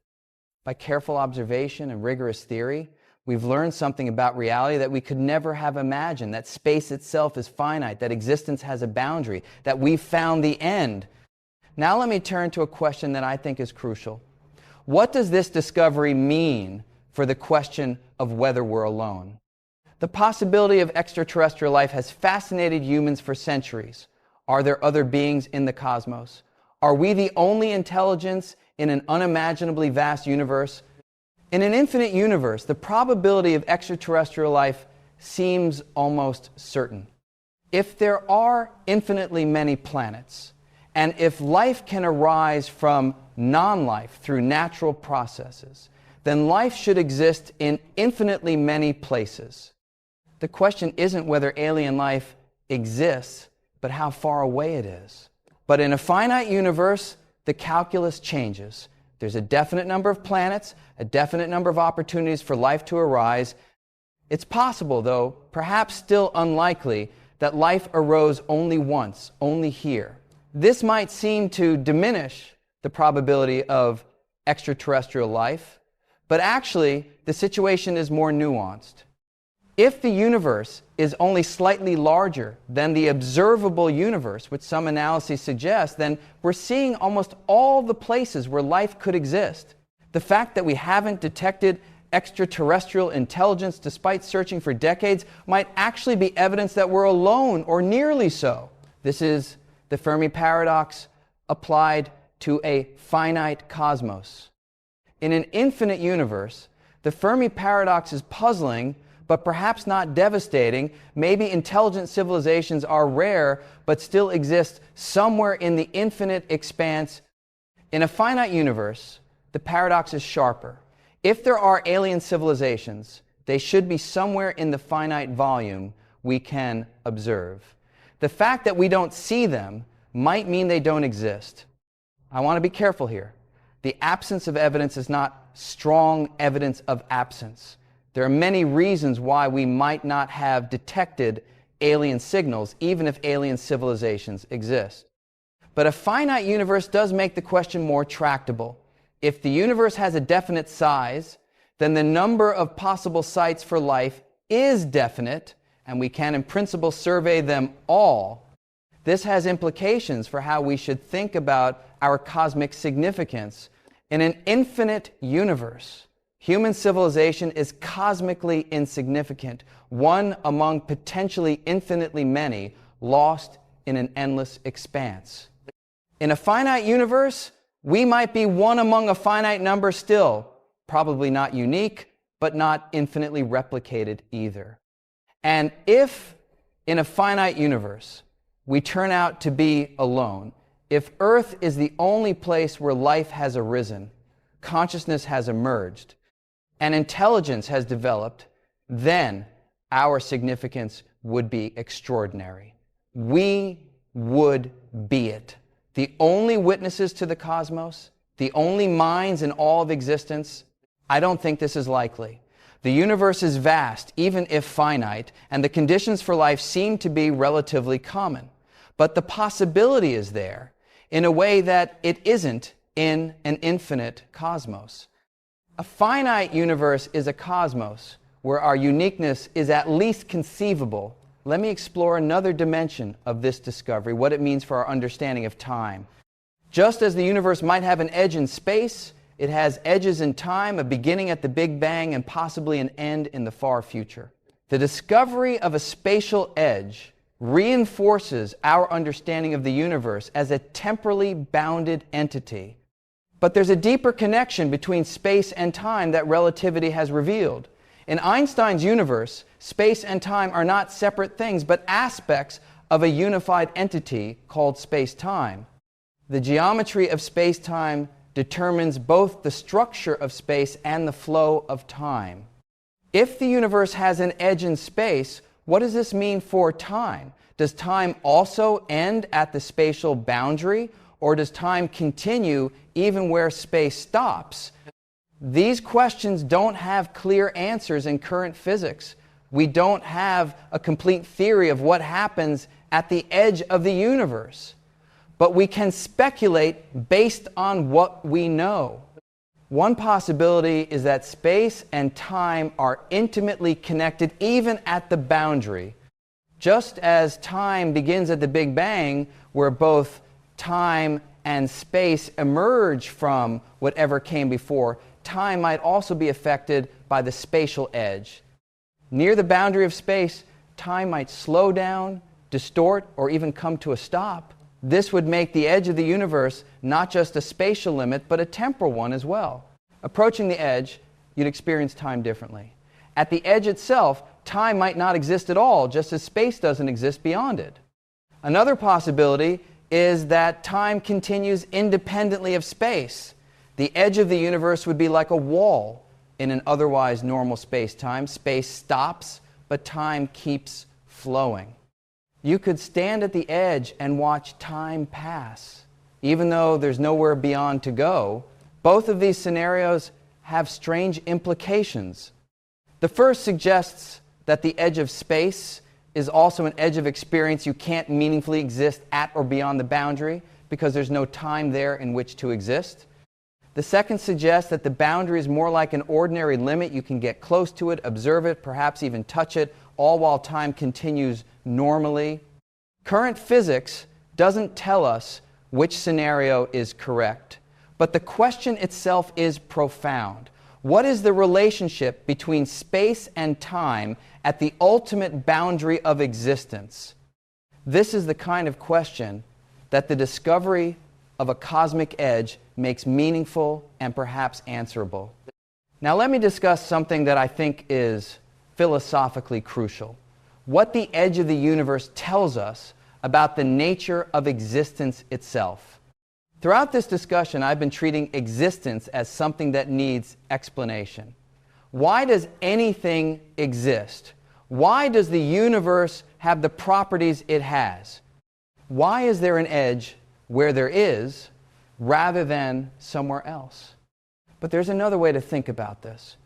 By careful observation and rigorous theory, we've learned something about reality that we could never have imagined, that space itself is finite, that existence has a boundary, that we've found the end. Now let me turn to a question that I think is crucial. What does this discovery mean for the question of whether we're alone? The possibility of extraterrestrial life has fascinated humans for centuries. Are there other beings in the cosmos? Are we the only intelligence in an unimaginably vast universe? In an infinite universe, the probability of extraterrestrial life seems almost certain. If there are infinitely many planets, and if life can arise from non-life through natural processes, then life should exist in infinitely many places. The question isn't whether alien life exists, but how far away it is. But in a finite universe, the calculus changes. There's a definite number of planets, a definite number of opportunities for life to arise. It's possible, though, perhaps still unlikely, that life arose only once, only here. This might seem to diminish the probability of extraterrestrial life, but actually the situation is more nuanced. If the universe is only slightly larger than the observable universe, which some analyses suggest, then we're seeing almost all the places where life could exist. The fact that we haven't detected extraterrestrial intelligence despite searching for decades might actually be evidence that we're alone, or nearly so. This is the Fermi paradox applied to a finite cosmos. In an infinite universe, the Fermi paradox is puzzling, but perhaps not devastating. Maybe intelligent civilizations are rare, but still exist somewhere in the infinite expanse. In a finite universe, the paradox is sharper. If there are alien civilizations, they should be somewhere in the finite volume we can observe. The fact that we don't see them might mean they don't exist. I want to be careful here. The absence of evidence is not strong evidence of absence. There are many reasons why we might not have detected alien signals, even if alien civilizations exist. But a finite universe does make the question more tractable. If the universe has a definite size, then the number of possible sites for life is definite, and we can in principle survey them all. This has implications for how we should think about our cosmic significance. In an infinite universe, human civilization is cosmically insignificant, one among potentially infinitely many, lost in an endless expanse. In a finite universe, we might be one among a finite number still, probably not unique, but not infinitely replicated either. And if in a finite universe we turn out to be alone, if Earth is the only place where life has arisen, consciousness has emerged, and intelligence has developed, then our significance would be extraordinary. We would be it. The only witnesses to the cosmos, the only minds in all of existence. I don't think this is likely. The universe is vast, even if finite, and the conditions for life seem to be relatively common. But the possibility is there in a way that it isn't in an infinite cosmos. A finite universe is a cosmos where our uniqueness is at least conceivable. Let me explore another dimension of this discovery, what it means for our understanding of time. Just as the universe might have an edge in space, it has edges in time, a beginning at the Big Bang and possibly an end in the far future. The discovery of a spatial edge reinforces our understanding of the universe as a temporally bounded entity. But there's a deeper connection between space and time that relativity has revealed. In Einstein's universe, space and time are not separate things, but aspects of a unified entity called space-time. The geometry of space-time determines both the structure of space and the flow of time. If the universe has an edge in space, what does this mean for time? Does time also end at the spatial boundary, or does time continue even where space stops? These questions don't have clear answers in current physics. We don't have a complete theory of what happens at the edge of the universe. But we can speculate based on what we know. One possibility is that space and time are intimately connected even at the boundary. Just as time begins at the Big Bang, where both time and space emerge from whatever came before, time might also be affected by the spatial edge. Near the boundary of space, time might slow down, distort, or even come to a stop. This would make the edge of the universe not just a spatial limit, but a temporal one as well. Approaching the edge, you'd experience time differently. At the edge itself, time might not exist at all, just as space doesn't exist beyond it. Another possibility is that time continues independently of space. The edge of the universe would be like a wall in an otherwise normal space-time. Space stops, but time keeps flowing. You could stand at the edge and watch time pass. Even though there's nowhere beyond to go, both of these scenarios have strange implications. The first suggests that the edge of space is also an edge of experience. You can't meaningfully exist at or beyond the boundary because there's no time there in which to exist. The second suggests that the boundary is more like an ordinary limit. You can get close to it, observe it, perhaps even touch it, all while time continues normally. Current physics doesn't tell us which scenario is correct, but the question itself is profound. What is the relationship between space and time at the ultimate boundary of existence? This is the kind of question that the discovery of a cosmic edge makes meaningful and perhaps answerable. Now let me discuss something that I think is philosophically crucial. What the edge of the universe tells us about the nature of existence itself. Throughout this discussion, I've been treating existence as something that needs explanation. Why does anything exist? Why does the universe have the properties it has? Why is there an edge where there is, rather than somewhere else? But there's another way to think about this.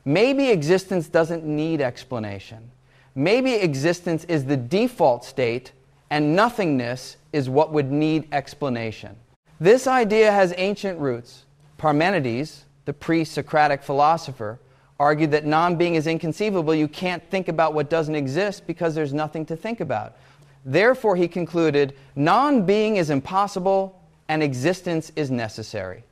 Maybe existence doesn't need explanation. Maybe existence is the default state and nothingness is what would need explanation. This idea has ancient roots. Parmenides, the pre-Socratic philosopher, argued that non-being is inconceivable. You can't think about what doesn't exist because there's nothing to think about. Therefore, he concluded, non-being is impossible and existence is necessary.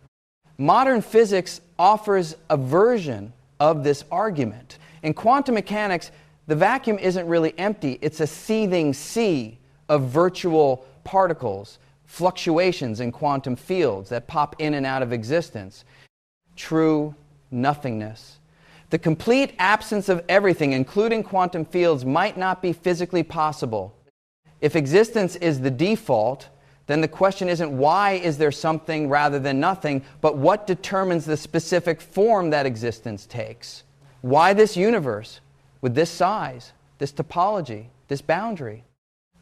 Modern physics offers a version of this argument. In quantum mechanics, the vacuum isn't really empty. It's a seething sea of virtual particles, fluctuations in quantum fields that pop in and out of existence. True nothingness. The complete absence of everything, including quantum fields, might not be physically possible. If existence is the default, then the question isn't why is there something rather than nothing, but what determines the specific form that existence takes. Why this universe with this size, this topology, this boundary?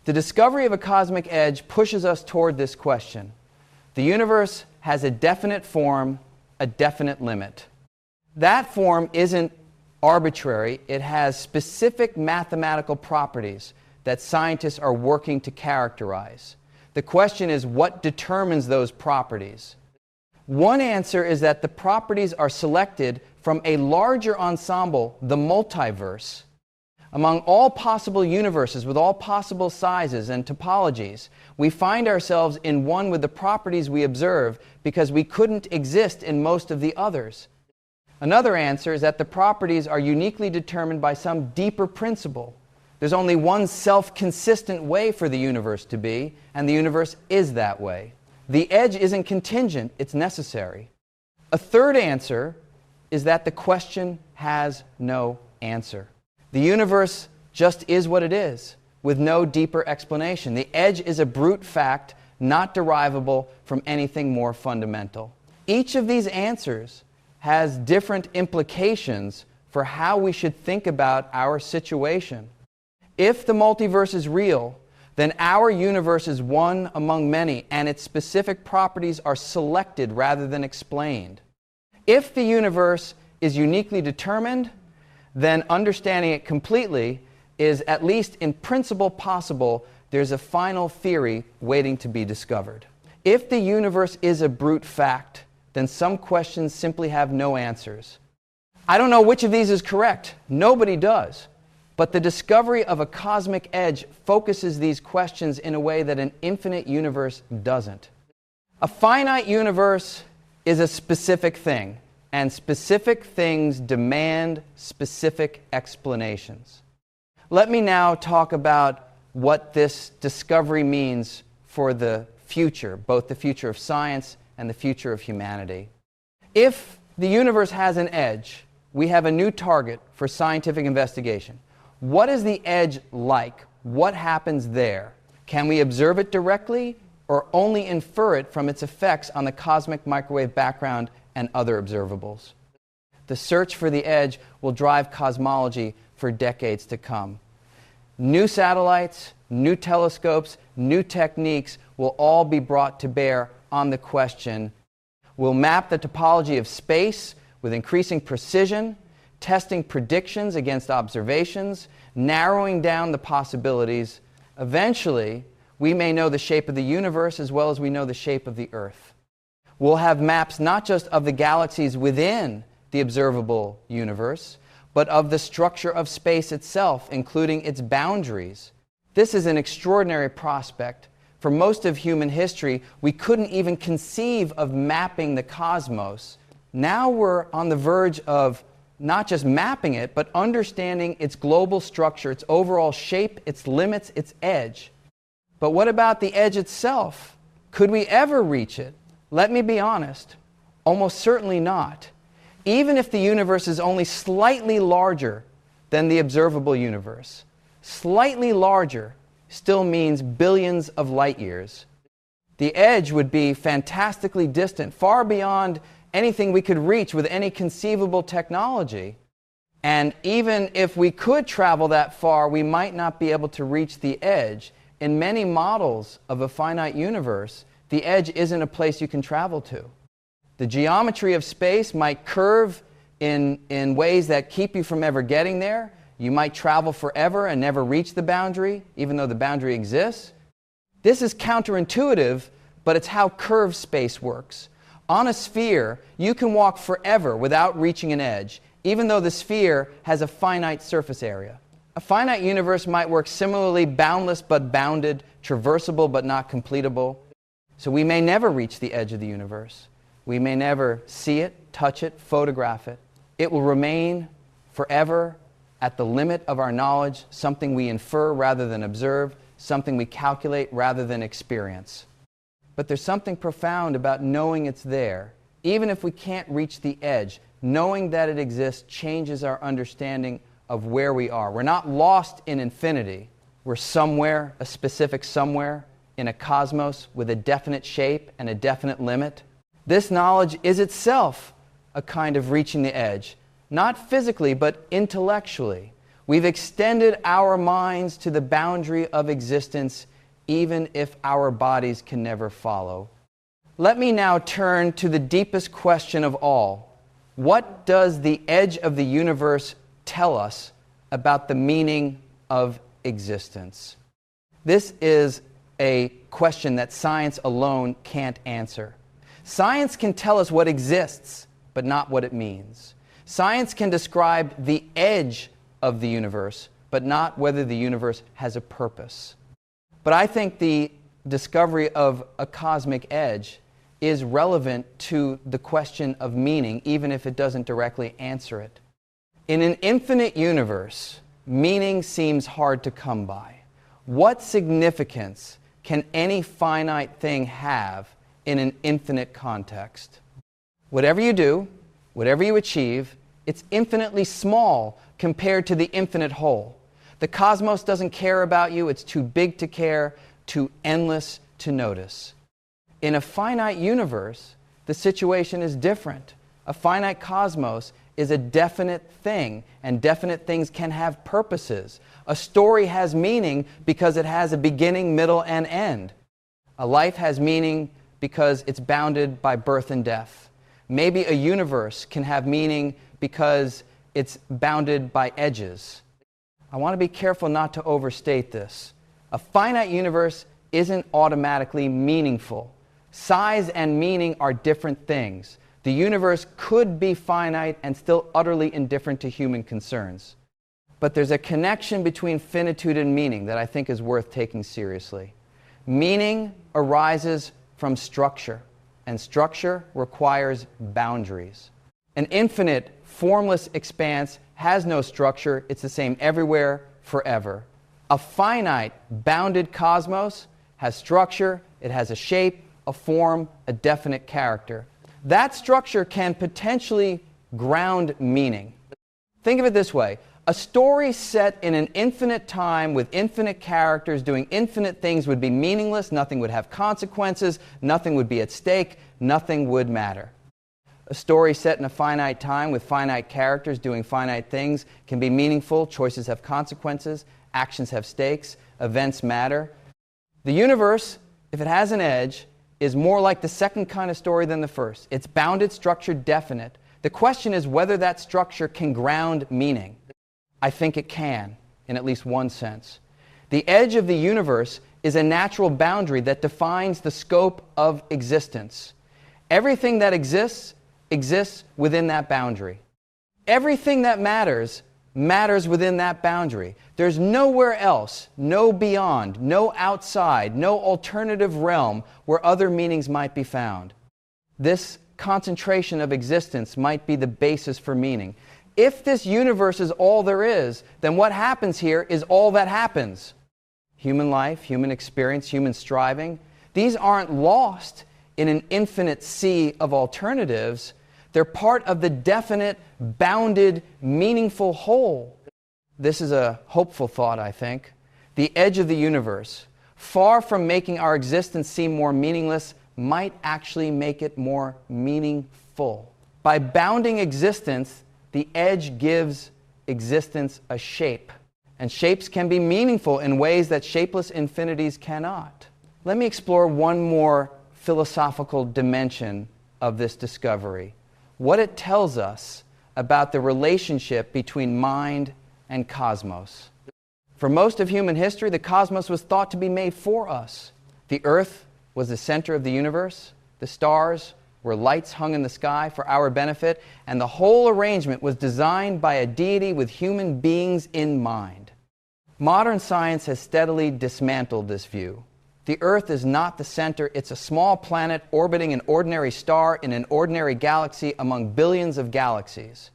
The discovery of a cosmic edge pushes us toward this question. The universe has a definite form, a definite limit. That form isn't arbitrary. It has specific mathematical properties that scientists are working to characterize. The question is, what determines those properties? One answer is that the properties are selected from a larger ensemble, the multiverse. Among all possible universes with all possible sizes and topologies, we find ourselves in one with the properties we observe because we couldn't exist in most of the others. Another answer is that the properties are uniquely determined by some deeper principle. There's only one self-consistent way for the universe to be, and the universe is that way. The edge isn't contingent, it's necessary. A third answer is that the question has no answer. The universe just is what it is, with no deeper explanation. The edge is a brute fact, not derivable from anything more fundamental. Each of these answers has different implications for how we should think about our situation. If the multiverse is real, then our universe is one among many, and its specific properties are selected rather than explained. If the universe is uniquely determined, then understanding it completely is, at least in principle, possible. There's a final theory waiting to be discovered. If the universe is a brute fact, then some questions simply have no answers. I don't know which of these is correct. Nobody does. But the discovery of a cosmic edge focuses these questions in a way that an infinite universe doesn't. A finite universe is a specific thing, and specific things demand specific explanations. Let me now talk about what this discovery means for the future, both the future of science and the future of humanity. If the universe has an edge, we have a new target for scientific investigation. What is the edge like? What happens there? Can we observe it directly or only infer it from its effects on the cosmic microwave background and other observables? The search for the edge will drive cosmology for decades to come. New satellites, new telescopes, new techniques will all be brought to bear on the question. We'll map the topology of space with increasing precision, testing predictions against observations, narrowing down the possibilities. Eventually, we may know the shape of the universe as well as we know the shape of the Earth. We'll have maps not just of the galaxies within the observable universe, but of the structure of space itself, including its boundaries. This is an extraordinary prospect. For most of human history, we couldn't even conceive of mapping the cosmos. Now we're on the verge of not just mapping it, but understanding its global structure, its overall shape, its limits, its edge. But what about the edge itself? Could we ever reach it? Let me be honest, almost certainly not. Even if the universe is only slightly larger than the observable universe, slightly larger still means billions of light years. The edge would be fantastically distant, far beyond anything we could reach with any conceivable technology. And even if we could travel that far, we might not be able to reach the edge. In many models of a finite universe, the edge isn't a place you can travel to. The geometry of space might curve in ways that keep you from ever getting there. You might travel forever and never reach the boundary, even though the boundary exists. This is counterintuitive, but it's how curved space works. On a sphere, you can walk forever without reaching an edge, even though the sphere has a finite surface area. A finite universe might work similarly, boundless but bounded, traversable but not completable. So we may never reach the edge of the universe. We may never see it, touch it, photograph it. It will remain forever at the limit of our knowledge, something we infer rather than observe, something we calculate rather than experience. But there's something profound about knowing it's there. Even if we can't reach the edge, knowing that it exists changes our understanding of where we are. We're not lost in infinity. We're somewhere, a specific somewhere, in a cosmos with a definite shape and a definite limit. This knowledge is itself a kind of reaching the edge, not physically, but intellectually. We've extended our minds to the boundary of existence, even if our bodies can never follow. Let me now turn to the deepest question of all. What does the edge of the universe tell us about the meaning of existence? This is a question that science alone can't answer. Science can tell us what exists, but not what it means. Science can describe the edge of the universe, but not whether the universe has a purpose. But I think the discovery of a cosmic edge is relevant to the question of meaning, even if it doesn't directly answer it. In an infinite universe, meaning seems hard to come by. What significance can any finite thing have in an infinite context? Whatever you do, whatever you achieve, it's infinitely small compared to the infinite whole. The cosmos doesn't care about you. It's too big to care, too endless to notice. In a finite universe, the situation is different. A finite cosmos is a definite thing, and definite things can have purposes. A story has meaning because it has a beginning, middle, and end. A life has meaning because it's bounded by birth and death. Maybe a universe can have meaning because it's bounded by edges. I want to be careful not to overstate this. A finite universe isn't automatically meaningful. Size and meaning are different things. The universe could be finite and still utterly indifferent to human concerns. But there's a connection between finitude and meaning that I think is worth taking seriously. Meaning arises from structure, and structure requires boundaries. An infinite, formless expanse has no structure. It's the same everywhere, forever. A finite, bounded cosmos has structure, it has a shape, a form, a definite character. That structure can potentially ground meaning. Think of it this way. A story set in an infinite time with infinite characters doing infinite things would be meaningless, nothing would have consequences, nothing would be at stake, nothing would matter. A story set in a finite time with finite characters doing finite things can be meaningful, choices have consequences, actions have stakes, events matter. The universe, if it has an edge, is more like the second kind of story than the first. It's bounded, structured, definite. The question is whether that structure can ground meaning. I think it can, in at least one sense. The edge of the universe is a natural boundary that defines the scope of existence. Everything that exists within that boundary. Everything that matters within that boundary. There's nowhere else, no beyond, no outside, no alternative realm where other meanings might be found. This concentration of existence might be the basis for meaning. If this universe is all there is, then what happens here is all that happens. Human life, human experience, human striving, these aren't lost in an infinite sea of alternatives. They're part of the definite, bounded, meaningful whole. This is a hopeful thought, I think. The edge of the universe, far from making our existence seem more meaningless, might actually make it more meaningful. By bounding existence, the edge gives existence a shape. And shapes can be meaningful in ways that shapeless infinities cannot. Let me explore one more philosophical dimension of this discovery. What it tells us about the relationship between mind and cosmos. For most of human history, the cosmos was thought to be made for us. The earth was the center of the universe. The stars were lights hung in the sky for our benefit, and the whole arrangement was designed by a deity with human beings in mind. Modern science has steadily dismantled this view. The Earth is not the center. It's a small planet orbiting an ordinary star in an ordinary galaxy among billions of galaxies.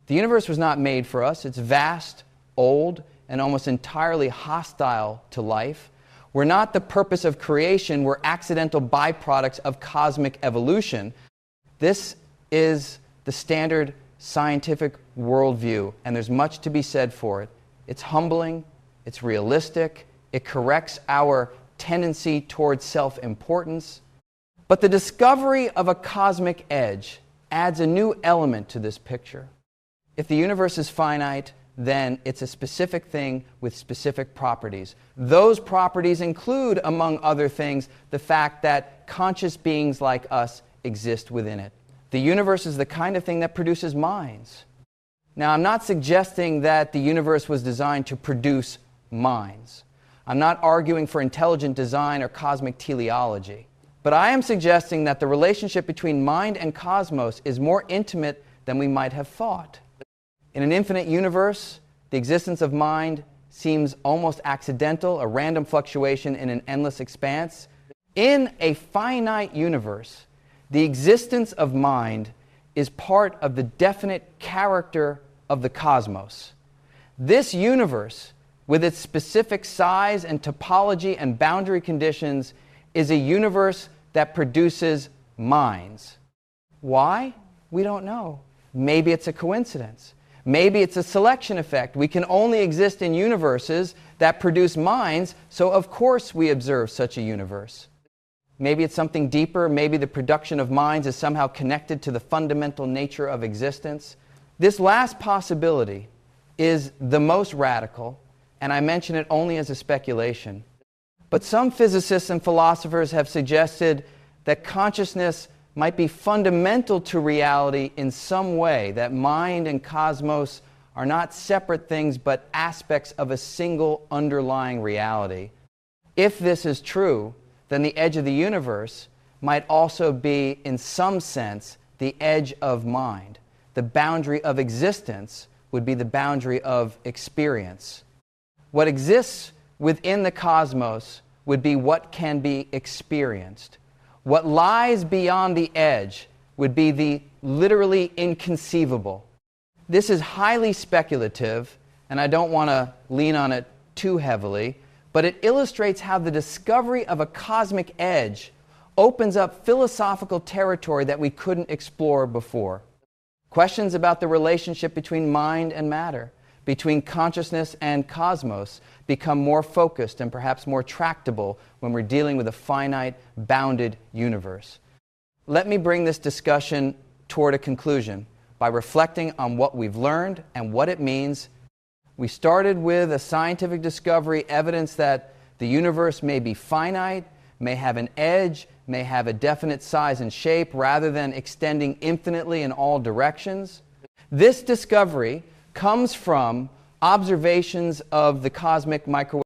The universe was not made for us. It's vast, old, and almost entirely hostile to life. We're not the purpose of creation. We're accidental byproducts of cosmic evolution. This is the standard scientific worldview, and there's much to be said for it. It's humbling, it's realistic, it corrects our tendency towards self-importance. But the discovery of a cosmic edge adds a new element to this picture. If the universe is finite, then it's a specific thing with specific properties. Those properties include, among other things, the fact that conscious beings like us exist within it. The universe is the kind of thing that produces minds. Now, I'm not suggesting that the universe was designed to produce minds. I'm not arguing for intelligent design or cosmic teleology. But I am suggesting that the relationship between mind and cosmos is more intimate than we might have thought. In an infinite universe, the existence of mind seems almost accidental, a random fluctuation in an endless expanse. In a finite universe, the existence of mind is part of the definite character of the cosmos. This universe, with its specific size and topology and boundary conditions, is a universe that produces minds. Why? We don't know. Maybe it's a coincidence. Maybe it's a selection effect. We can only exist in universes that produce minds, so of course we observe such a universe. Maybe it's something deeper. Maybe the production of minds is somehow connected to the fundamental nature of existence. This last possibility is the most radical, and I mention it only as a speculation. But some physicists and philosophers have suggested that consciousness might be fundamental to reality in some way, that mind and cosmos are not separate things but aspects of a single underlying reality. If this is true, then the edge of the universe might also be, in some sense, the edge of mind. The boundary of existence would be the boundary of experience. What exists within the cosmos would be what can be experienced. What lies beyond the edge would be the literally inconceivable. This is highly speculative, and I don't want to lean on it too heavily, but it illustrates how the discovery of a cosmic edge opens up philosophical territory that we couldn't explore before. Questions about the relationship between mind and matter, between consciousness and cosmos, become more focused and perhaps more tractable when we're dealing with a finite, bounded universe. Let me bring this discussion toward a conclusion by reflecting on what we've learned and what it means. We started with a scientific discovery, evidence that the universe may be finite, may have an edge, may have a definite size and shape rather than extending infinitely in all directions. This discovery comes from observations of the cosmic microwave